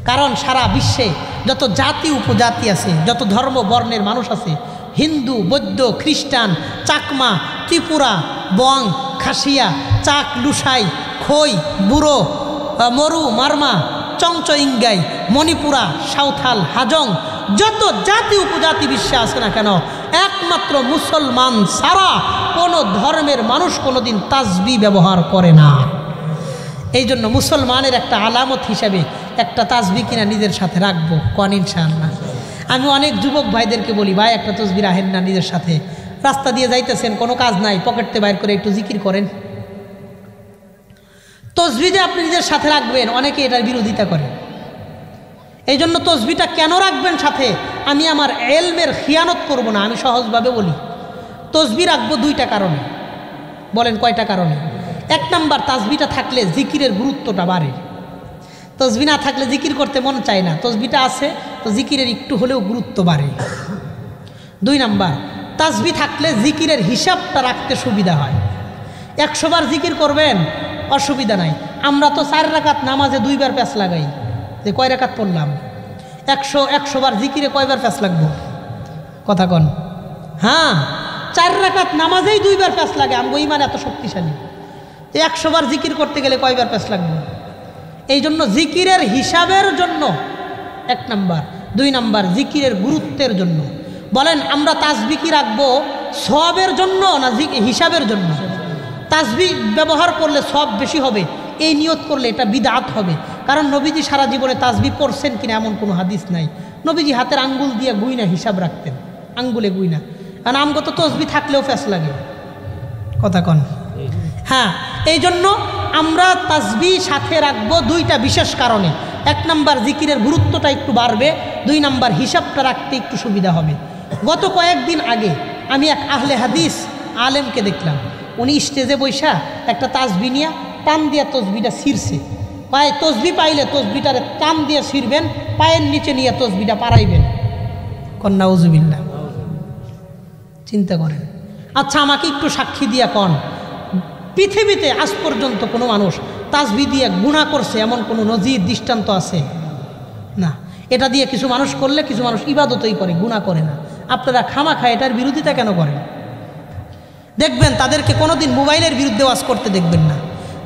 কারণ সারা বিশ্বে যত জাতি উপজাতি আছে, যত ধর্ম বর্ণের মানুষ আছে, হিন্দু, বৌদ্ধ, খ্রিস্টান, চাকমা, ত্রিপুরা, বং, খাসিয়া, চাক, লুসাই, খই, বুড়ো, মরু, মারমা, চংচ, ইঙ্গাই, মণিপুরা, সাঁওতাল, হাজং, যত জাতি উপজাতি বিশ্বে আছে না কেন, একমাত্র মুসলমান ছাড়া কোনো ধর্মের মানুষ কোনোদিন তাসবিহ ব্যবহার করে না। এই জন্য মুসলমানের একটা আলামত হিসাবে একটা তাসবিহ কিনা নিজের সাথে রাখবো, কোন ইনশাআল্লাহ। আমি অনেক যুবক ভাইদেরকে বলি, ভাই একটা তসবিহ রাখেন না নিজের সাথে, রাস্তা দিয়ে যাইতেছেন কোনো কাজ নাই, পকেটতে বাইর করে একটু জিকির করেন। তসবিহ যে আপনি নিজের সাথে রাখবেন, অনেকে এটার বিরোধিতা করে। এই জন্য তসবিহটা কেন রাখবেন সাথে, আমি আমার এলমের খিয়ানত করব না, আমি সহজভাবে বলি। তসবিহ রাখবো দুইটা কারণে। বলেন কয়টা কারণে? এক নাম্বার, তাসবিহটা থাকলে জিকিরের গুরুত্বটা বাড়ে। তসবিহ না থাকলে জিকির করতে মন চায় না, তসবিহটা আছে তো জিকিরের একটু হলেও গুরুত্ব বাড়ে। দুই নাম্বার, তাসবিহ থাকলে জিকিরের হিসাবটা রাখতে সুবিধা হয়। 100 বার জিকির করবেন, অসুবিধা নাই। আমরা তো 4 রাকাত নামাজে 2 বার প্যাঁচ লাগাই, যে কয় রাকাত পড়লাম। 100 বার জিকিরে কয়বার প্যাঁচ লাগবো, কথা কন? হ্যাঁ, 4 রাকাত নামাজেই 2 বার প্যাঁচ লাগে। আমগো ইমান এত শক্তিশালী, 100 বার জিকির করতে গেলে কয়বার প্যাঁচ লাগবে? এই জন্য জিকিরের হিসাবের জন্য 1 নাম্বার। 2 নাম্বার, জিকিরের গুরুত্বের জন্য। বলেন আমরা তাসবিহ কি রাখবো সওয়াবের জন্য না হিসাবের জন্য? তাসবিহ ব্যবহার করলে সওয়াব বেশি হবে, এই নিয়ত করলে এটা বিদআত হবে। কারণ নবীজি সারা জীবনে তাসবিহ পড়ছেন কিনা এমন কোনো হাদিস নাই। নবীজি হাতের আঙ্গুল দিয়ে গুইনা হিসাব রাখতেন, আঙ্গুলে গুইনা। কারণ আমগো তো তসবিহ থাকলেও ফ্যাস লাগে, কথা কন? হ্যাঁ, এই জন্য আমরা তাসবিহ সাথে রাখবো 2টা বিশেষ কারণে। 1 নাম্বার, জিকিরের গুরুত্বটা একটু বাড়বে। 2 নাম্বার, হিসাবটা রাখতে একটু সুবিধা হবে। গত কয়েকদিন আগে আমি এক আহলে হাদিস আলেমকে দেখলাম, উনি স্টেজে বৈশা একটা তাসবিহ নিয়ে টান দিয়ে তসবিহটা ছিঁড়ছে। পায়ে তসবিহ পাইলে তসবিহটারে টান দিয়ে ছিঁড়বেন, পায়ের নিচে নিয়ে তসবিহটা পারাইবেন। কন্যা উজুবিল্লাহ, চিন্তা করেন। আচ্ছা, আমাকে একটু সাক্ষী দিয়া কন, পৃথিবীতে আজ পর্যন্ত কোনো মানুষ তাসবিহ দিয়ে গুনাহ করছে এমন কোনো নজির দৃষ্টান্ত আছে? না। এটা দিয়ে কিছু মানুষ করলে কিছু মানুষ ইবাদতই করে, গুনাহ করে না। আপনারা খামাখা এটার বিরোধিতা কেন করেন? দেখবেন তাদেরকে কোনোদিন মোবাইলের বিরুদ্ধে ওয়াজ করতে দেখবেন না।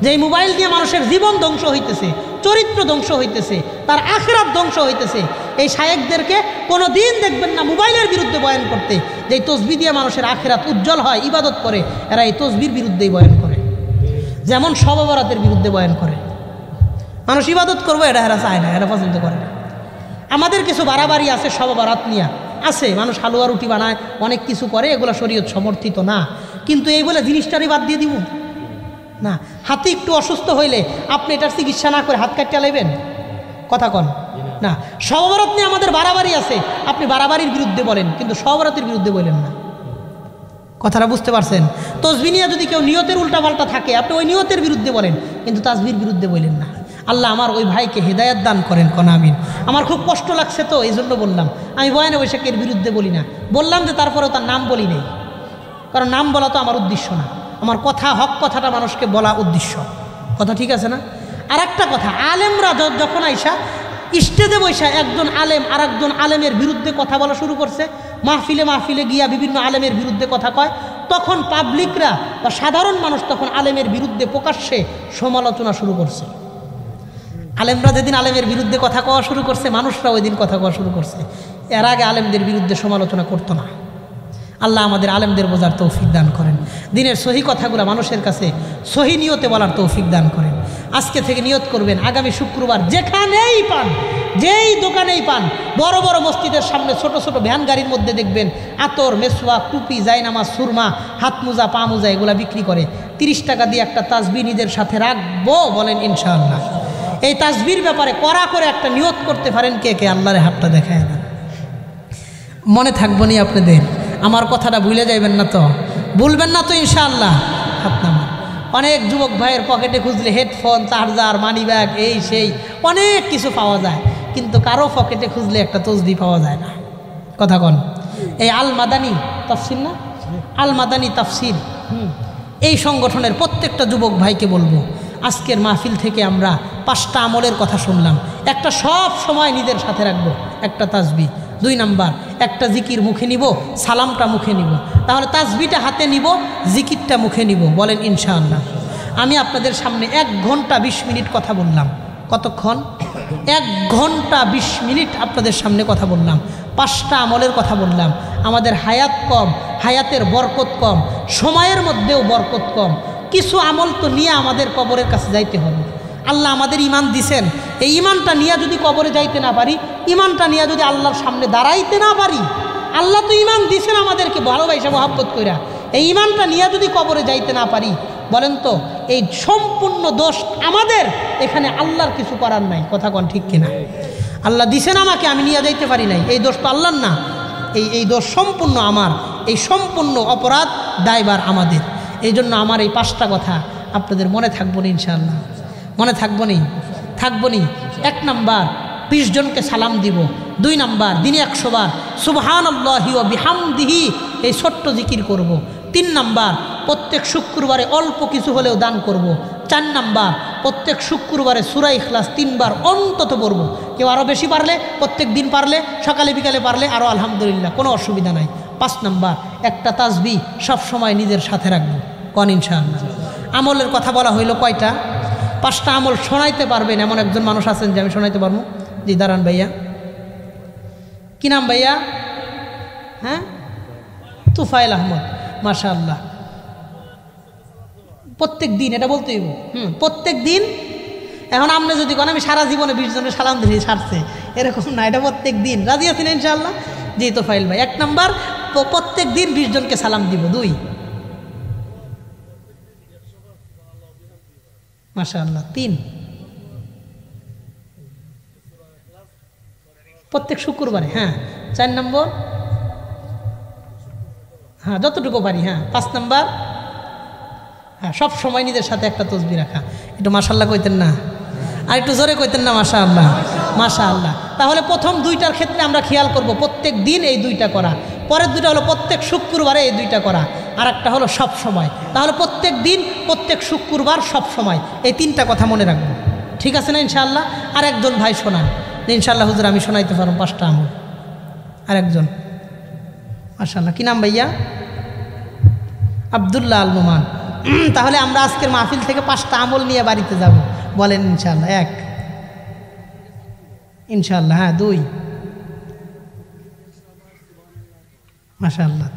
যে এই মোবাইল দিয়ে মানুষের জীবন ধ্বংস হইতেছে, চরিত্র ধ্বংস হইতেছে, তার আখিরাত ধ্বংস হইতেছে, এই শায়েখদেরকে কোনো দিন দেখবেন না মোবাইলের বিরুদ্ধে বয়ান করতে। যে তসবিহ দিয়ে মানুষের আখিরাত উজ্জ্বল হয়, ইবাদত করে, এরা এই তসবিহর বিরুদ্ধেই বয়ান করে। যেমন শবে বরাতের বিরুদ্ধে বয়ান করে। মানুষ ইবাদত করবো এটা এরা চায় না, এরা পছন্দ করে না। আমাদের কিছু বাড়াবাড়ি আছে শবে বরাত নিয়ে আছে, মানুষ হালুয়া রুটি বানায়, অনেক কিছু করে, এগুলো শরীয়ত সমর্থিত না। কিন্তু এই বলে জিনিসটারই বাদ দিয়ে দিব না। হাতে একটু অসুস্থ হইলে আপনি এটার চিকিৎসা না করে হাত কাটতে লাইবেন, কথা কন না। শবে বরাত নিয়ে আমাদের বাড়াবাড়ি আছে, আপনি বাড়াবাড়ির বিরুদ্ধে বলেন কিন্তু শবে বরাতের বিরুদ্ধে বলেন না। কথাটা বুঝতে পারছেন? তসবিহ নিয়ে যদি কেউ নিয়তের উল্টাপাল্টা থাকে, আপনি ওই নিয়তের বিরুদ্ধে বলেন কিন্তু তাসবিহর বিরুদ্ধে বলেন না। আল্লাহ আমার ওই ভাইকে হেদায়েত দান করেন, কোন আমিন। আমার খুব কষ্ট লাগছে তো এই জন্য বললাম। আমি বয়ানে বৈশাখের বিরুদ্ধে বলি না, বললাম যে তারপরেও তার নাম বলি নেই, কারণ নাম বলা তো আমার উদ্দেশ্য না। আমার কথা, হক কথাটা মানুষকে বলা উদ্দেশ্য, কথা ঠিক আছে না? আর একটা কথা, আলেমরা যখন আইসা স্টেজে বৈশা একজন আলেম আর একজন আলেমের বিরুদ্ধে কথা বলা শুরু করছে, মাহফিলে মাহফিলে গিয়া বিভিন্ন আলেমের বিরুদ্ধে কথা কয়, তখন পাবলিকরা বা সাধারণ মানুষ তখন আলেমের বিরুদ্ধে প্রকাশ্যে সমালোচনা শুরু করছে। আলেমরা যেদিন আলেমের বিরুদ্ধে কথা কওয়া শুরু করছে, মানুষরা ওই দিন কথা কওয়া শুরু করছে। এর আগে আলেমদের বিরুদ্ধে সমালোচনা করতো না। আল্লাহ আমাদের আলেমদের বোঝার তৌফিক দান করেন, দিনের সহি কথাগুলো মানুষের কাছে সহি নিয়তে বলার তৌফিক দান করেন। আজকে থেকে নিয়ত করবেন, আগামী শুক্রবার যেখানেই পান, যেই দোকানেই পান, বড় বড় মসজিদের সামনে ছোট ছোট ভ্যান গাড়ির মধ্যে দেখবেন আতর, মেসওয়াক, টুপি, জায়নামাজ, সুরমা, হাত মোজা, পা মোজা এগুলা বিক্রি করে। 30 টাকা দিয়ে একটা তাসবিহ নিজের সাথে রাখবো, বলেন ইনশাআল্লাহ। এই তাসবিহর ব্যাপারে কড়া করে একটা নিয়ত করতে পারেন কে কে? আল্লাহরে হাতটা দেখায় না, মনে থাকবো নি আপনাদের। আমার কথাটা ভুলে যাইবেন না তো, ভুলবেন না তো ইনশাআল্লাহ। হাত নামান। অনেক যুবক ভাইয়ের পকেটে খুঁজলে হেডফোন, চার্জার, মানি ব্যাগ, এই সেই অনেক কিছু পাওয়া যায়, কিন্তু কারো পকেটে খুঁজলে একটা তসবিহ পাওয়া যায় না, কথা কন। এই আল মাদানী তাফসির না, আল মাদানী তাফসির, এই সংগঠনের প্রত্যেকটা যুবক ভাইকে বলবো, আজকের মাহফিল থেকে আমরা 5টা আমলের কথা শুনলাম। একটা সব সময় নিজের সাথে রাখবো, একটা তাসবিহ। 2 নাম্বার, একটা জিকির মুখে নিব, সালামটা মুখে নিব। তাহলে তাসবিহটা হাতে নিব, জিকিরটা মুখে নিব, বলেন ইনশাআল্লাহ। আমি আপনাদের সামনে 1 ঘন্টা 20 মিনিট কথা বললাম। কতক্ষণ? 1 ঘন্টা 20 মিনিট আপনাদের সামনে কথা বললাম, 5টা আমলের কথা বললাম। আমাদের হায়াত কম, হায়াতের বরকত কম, সময়ের মধ্যেও বরকত কম। কিছু আমল তো নিয়ে আমাদের কবরের কাছে যাইতে হবে। আল্লাহ আমাদের ইমান দিছেন, এই ইমানটা নিয়ে যদি কবরে যাইতে না পারি, ইমানটা নিয়ে যদি আল্লাহর সামনে দাঁড়াইতে না পারি, আল্লাহ তো ইমান দিছেন আমাদেরকে ভালোবাসা মহাব্বত কইরা, এই ইমানটা নিয়ে যদি কবরে যাইতে না পারি, বলেন তো এই সম্পূর্ণ দোষ আমাদের, এখানে আল্লাহর কিছু করার নাই। কথা কোন ঠিক কিনা? আল্লাহ দিছেন আমাকে, আমি নিয়ে যাইতে পারি নাই, এই দোষ তো আল্লাহর না, এই দোষ সম্পূর্ণ আমার, এই সম্পূর্ণ অপরাধ দায়ভার আমাদের। এই জন্য আমার এই 5টা কথা আপনাদের মনে থাকবো না ইনশাআল্লাহ, মনে থাকবো নি, থাকবো নি। 1 নাম্বার 20 জনকে সালাম দিব। 2 নাম্বার দিনে 100 বার সুবহানাল্লাহি ওয়া বিহামদিহি এই ছোট্ট জিকির করব। 3 নাম্বার প্রত্যেক শুক্রবারে অল্প কিছু হলেও দান করব। 4 নাম্বার প্রত্যেক শুক্রবারে সূরা ইখলাস 3 বার অন্তত পড়ব। কেউ আরও বেশি পারলে, প্রত্যেক দিন পারলে, সকালে বিকালে পারলে আরও আলহামদুলিল্লাহ, কোনো অসুবিধা নাই। 5 নাম্বার একটা তাসবিহ সব সময় নিজের সাথে রাখবো। কোন ইনশাআল্লাহ। আমলের কথা বলা হইল কয়টা? 5টা আমল শোনাইতে পারবেন এমন একজন মানুষ আছেন যে আমি শোনাইতে পারবো? জি দাঁড়ান ভাইয়া, কি নাম ভাইয়া? হ্যাঁ, তুফাইল আহমদ, মাশাআল্লাহ। প্রত্যেক দিন এটা বলতে হইব, প্রত্যেক দিন। এখন আপনি যদি কোন আমি সারা জীবনে 20 জনের সালাম দিয়ে ছাড়ছে, এরকম না, এটা প্রত্যেক দিন। রাজি আছেন ইনশাআল্লাহ? জি তুফাইল ভাই। 1 নাম্বার প্রত্যেক দিন 20 জনকে সালাম দিব। 2 মাশাআল্লাহ। 3 প্রত্যেক শুক্রবারে। হ্যাঁ। 4 নম্বর হ্যাঁ যতটুকু পারি। হ্যাঁ। 5 নাম্বার হ্যাঁ সব সময় নিজের সাথে একটা তসবিহ রাখা। একটু মাশাআল্লাহ কইতেন না? আর একটু জোরে কইতেন না মাশাআল্লাহ? মাশাআল্লাহ। তাহলে প্রথম 2টার ক্ষেত্রে আমরা খেয়াল করব প্রত্যেক দিন এই 2টা করা, পরের 2টা হলো প্রত্যেক শুক্রবারে এই 2টা করা, আর একটা হলো সব সময়। তাহলে প্রত্যেক দিন, প্রত্যেক শুক্রবার, সব সময়, এই 3টা কথা মনে রাখবো। ঠিক আছে না ইনশাআল্লাহ? আর একজন ভাই শোনান ইনশাআল্লাহ। হুজুর আমি শোনাইতে পারবো 5টা আমল। আর একজন মাশাআল্লাহ, কি নাম ভাইয়া? আব্দুল্লাহ আল নোমান। তাহলে আমরা আজকের মাহফিল থেকে 5টা আমল নিয়ে বাড়িতে যাব। বলেন ইনশাআল্লাহ। 1 ইনশাআল্লাহ। হ্যাঁ। 2 মাশাআল্লাহ।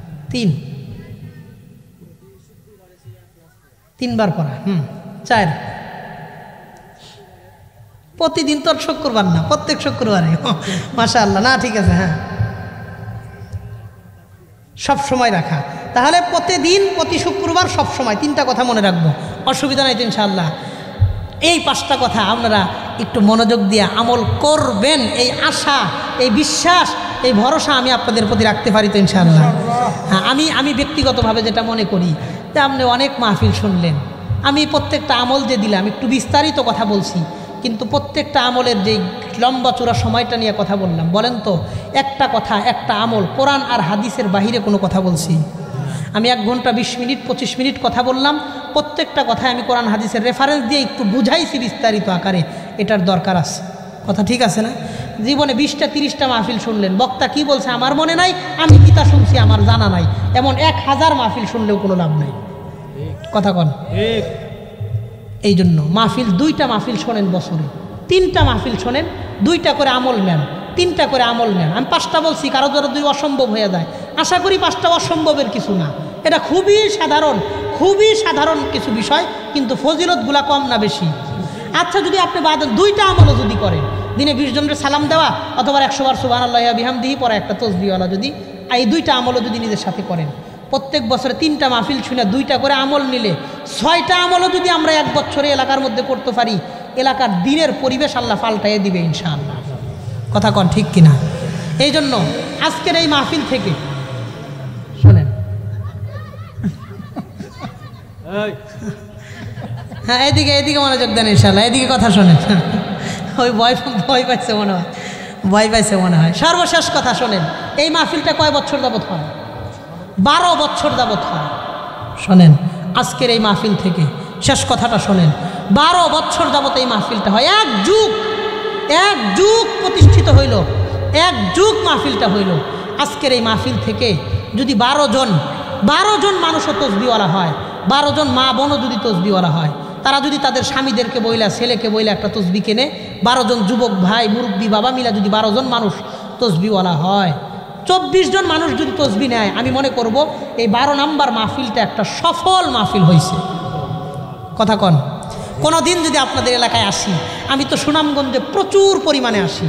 3 বার পড়া। 4 প্রতিদিন তো শুক্রবার না, প্রত্যেক শুক্রবারে। মাশাআল্লাহ। না ঠিক আছে। হ্যাঁ সব সময় রাখা। তাহলে প্রতিদিন, প্রতি শুক্রবার, সব সময় 3টা কথা মনে রাখবো। অসুবিধা নাই তো ইনশাআল্লাহ? এই 5টা কথা আপনারা একটু মনোযোগ দিয়ে আমল করবেন, এই আশা, এই বিশ্বাস, এই ভরসা আমি আপনাদের প্রতি রাখতে পারি তো ইনশাআল্লাহ? হ্যাঁ। আমি ব্যক্তিগতভাবে যেটা মনে করি যে আপনি অনেক মাহফিল শুনলেন, আমি প্রত্যেকটা আমল যে দিলাম একটু বিস্তারিত কথা বলছি, কিন্তু প্রত্যেকটা আমলের যেই লম্বা চূড়া সময়টা নিয়ে কথা বললাম, বলেন তো একটা কথা, একটা আমল কোরআন আর হাদিসের বাহিরে কোনো কথা বলছি? আমি 1 ঘন্টা 20 মিনিট 25 মিনিট কথা বললাম, প্রত্যেকটা কথায় আমি কোরআন হাদিসের রেফারেন্স দিয়ে একটু বুঝাইছি বিস্তারিত আকারে। এটার দরকার আছে। কথা ঠিক আছে না? জীবনে 20টা 30টা মাহফিল শুনলেন, বক্তা কি বলছে আমার মনে নাই, আমি কিতা শুনছি আমার জানা নাই, এমন 1000 মাহফিল শুনলেও কোনো লাভ নাই। কথা কন। এই জন্য মাহফিল 2টা মাহফিল শোনেন বছরে, 3টা মাহফিল শোনেন, 2টা করে আমল নেন, 3টা করে আমল নেন। আমি 5টা বলছি, কারো দ্বারা 2 অসম্ভব হয়ে যায়। আশা করি 5টা অসম্ভবের কিছু না, এটা খুবই সাধারণ কিছু বিষয়, কিন্তু ফজিলতগুলা কম না বেশি? আচ্ছা যদি আপনি বাদ 2টা আমলও যদি করেন, দিনে 20 জনের সালাম দেওয়া অথবা 100 বার সুবহানাল্লাহি ওয়া বিহামদিহি পড়া, একটা তসবিহওয়ালা যদি, এই 2টা আমলও যদি নিজের সাথে করেন, প্রত্যেক বছরে 3টা মাহফিল শুনে 2টা করে আমল নিলে 6টা আমলও যদি আমরা 1 বছরে এলাকার মধ্যে করতে পারি, এলাকার দিনের পরিবেশ আল্লাহ পাল্টাইয়ে দিবে ইনশাআল্লাহ। কথা কন ঠিক কিনা? এই জন্য আজকের এই মাহফিল থেকে শোনেন, হ্যাঁ এদিকে মনোযোগ দেন ইনশাআল্লাহ, এদিকে কথা শোনেন। ওই ভয় পাইছে মনে হয়। সর্বশেষ কথা শোনেন, এই মাহফিলটা কয় বছর যাবত হয়? 12 বছর যাবত হয়। শোনেন আজকের এই মাহফিল থেকে শেষ কথাটা শোনেন, 12 বছর যাবত এই মাহফিলটা হয়। এক যুগ প্রতিষ্ঠিত হইল, 1 যুগ মাহফিলটা হইল। আজকের এই মাহফিল থেকে যদি 12 জন মানুষও তসবিওয়ালা হয়, 12 জন মা বোনও যদি তসবিওয়ালা হয়, তারা যদি তাদের স্বামীদেরকে বইলা ছেলেকে বইলা একটা তসবি কেনে, 12 জন যুবক ভাই মুরব্বী বাবা মিলা যদি 12 জন মানুষ তসবিওয়ালা হয়, 24 জন মানুষ যদি তসবি নেয়, আমি মনে করব এই 12 নাম্বার মাহফিলটা একটা সফল মাহফিল হয়েছে। কথা কন। কোনো দিন যদি আপনাদের এলাকায় আসি, আমি তো সুনামগঞ্জে প্রচুর পরিমাণে আসি,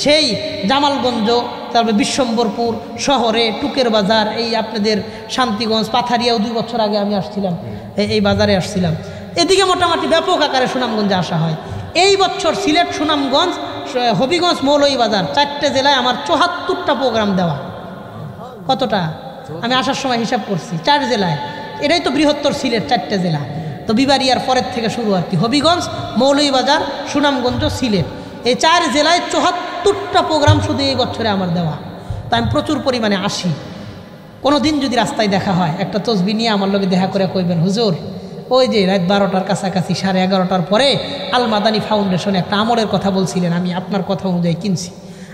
সেই জামালগঞ্জ, তারপরে বিশ্বম্বরপুর শহরে, টুকের বাজার, এই আপনাদের শান্তিগঞ্জ, পাথারিয়াও 2 বছর আগে আমি আসছিলাম, এই বাজারে আসছিলাম। এদিকে মোটামুটি ব্যাপক আকারে সুনামগঞ্জে আসা হয়। এই বছর সিলেট, সুনামগঞ্জ, হবিগঞ্জ, মৌলভীবাজার 4টে জেলায় আমার 74টা প্রোগ্রাম দেওয়া। কতটা আমি আসার সময় হিসাব করছি, 4 জেলায়। এটাই তো বৃহত্তর সিলেট, 4টে জেলা। তো বিবারিয়ার পরের থেকে শুরু আর কি, হবিগঞ্জ, মৌলভীবাজার, সুনামগঞ্জ, সিলেট, এই 4 জেলায় 74টা প্রোগ্রাম শুধু এই বছরে আমার দেওয়া। তো আমি প্রচুর পরিমাণে আসি। কোনো দিন যদি রাস্তায় দেখা হয়, একটা তসবি নিয়ে আমার লোকে দেখা করে কইবেন, হুজুর ওই যে রাত 12টার কাছাকাছি 11:30টার পরে আল মাদানী ফাউন্ডেশনে একটা আমলের কথা বলছিলেন, আমি আপনার কথা অনুযায়ী কিনছি।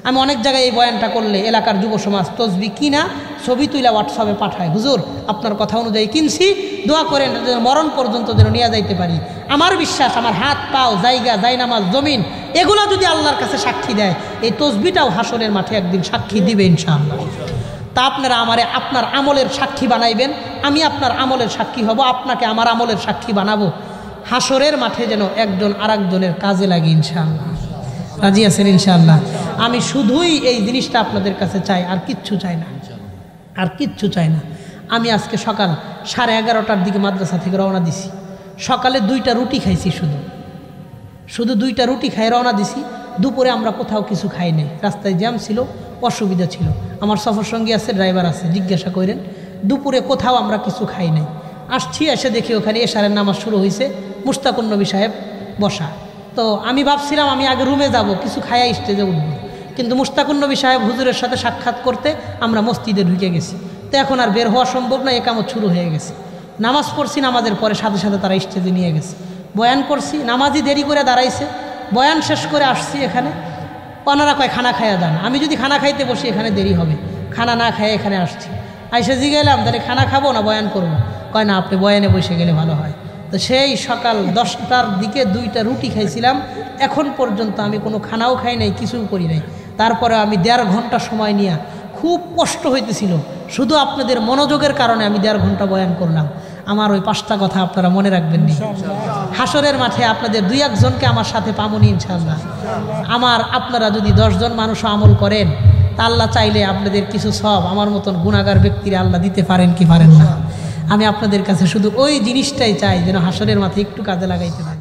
আমি অনেক জায়গায় এই বয়ানটা করলে এলাকার যুব সমাজ তসবি কিনা ছবি তুলে হোয়াটসঅ্যাপে পাঠায়, হুজুর আপনার কথা অনুযায়ী কিনছি, দোয়া করেন যেন মরণ পর্যন্ত যেন নিয়ে যাইতে পারি। আমার বিশ্বাস, আমার হাত পাও, জায়গা, জায়নামাজ, জমিন, এগুলো যদি আল্লাহর কাছে সাক্ষী দেয়, এই তসবিটাও হাসরের মাঠে একদিন সাক্ষী দিবে ইনশাআল্লাহ। তা আপনারা আমারে আপনার আমলের সাক্ষী বানাইবেন, আমি আপনার আমলের সাক্ষী হব, আপনাকে আমার আমলের সাক্ষী বানাবো। হাসরের মাঠে যেন একজন আরেকজনের কাজে লাগে ইনশাআল্লাহ। রাজি আছেন ইনশাআল্লাহ? আমি শুধুই এই জিনিসটা আপনাদের কাছে চাই, আর কিচ্ছু চাই না, আর কিচ্ছু চাই না। আমি আজকে সকাল 11:30টার দিকে মাদ্রাসা থেকে রওনা দিছি। সকালে 2টা রুটি খাইছি, শুধু 2টা রুটি খাই রওনা দিছি। দুপুরে আমরা কোথাও কিছু খাই নাই, রাস্তায় জ্যাম ছিল, অসুবিধা ছিল। আমার সফর সঙ্গী আছে, ড্রাইভার আছে, জিজ্ঞাসা করেন। দুপুরে কোথাও আমরা কিছু খাই নাই। আসছি, এসে দেখি ওখানে এশারের নামাজ শুরু হয়েছে, মুশতাকুন নবী সাহেব বসা। তো আমি ভাবছিলাম আমি আগে রুমে যাব, কিছু খাইয়া স্টেজে উঠব, কিন্তু মুশতাকুন নবী সাহেব হুজুরের সাথে সাক্ষাৎ করতে আমরা মসজিদে ঢুকে গেছি। তো এখন আর বের হওয়া সম্ভব না, একামত শুরু হয়ে গেছে। নামাজ পড়ছি, নামাজের পরে সাথে সাথে তারা স্টেজে নিয়ে গেছে। বয়ান করছি, নামাজই দেরি করে দাঁড়াইছে, বয়ান শেষ করে আসছি এখানে। ওনারা কয় খানা খাইয়া যান। আমি যদি খানা খাইতে বসি এখানে দেরি হবে, খানা না খাইয়ে এখানে আসছি। আইসা জিগাইলাম, তাহলে খানা খাবো না বয়ান করবো? কয় না, আপনি বয়ানে বসে গেলে ভালো হয়। তো সেই সকাল 10টার দিকে 2টা রুটি খাইছিলাম, এখন পর্যন্ত আমি কোনো খানাও খাই নাই, কিছুও করি নাই। তারপরে আমি 1.5 ঘন্টা সময় নিয়ে, খুব কষ্ট হইতেছিল, শুধু আপনাদের মনোযোগের কারণে আমি 1.5 ঘন্টা বয়ান করলাম। আমার ওই 5টা কথা আপনারা মনে রাখবেন নি। হাসরের মাঠে আপনাদের 2-1 জনকে আমার সাথে পামনি ইনশাআল্লাহ। আপনারা যদি 10 জন মানুষও আমল করেন, তা আল্লাহ চাইলে আপনাদের কিছু সব আমার মতন গুনাহগার ব্যক্তিরা আল্লাহ দিতে পারেন কি পারেন না। আমি আপনাদের কাছে শুধু ওই জিনিসটাই চাই, যেন হাসরের মাঠে একটু কাজে লাগাইতে পারি।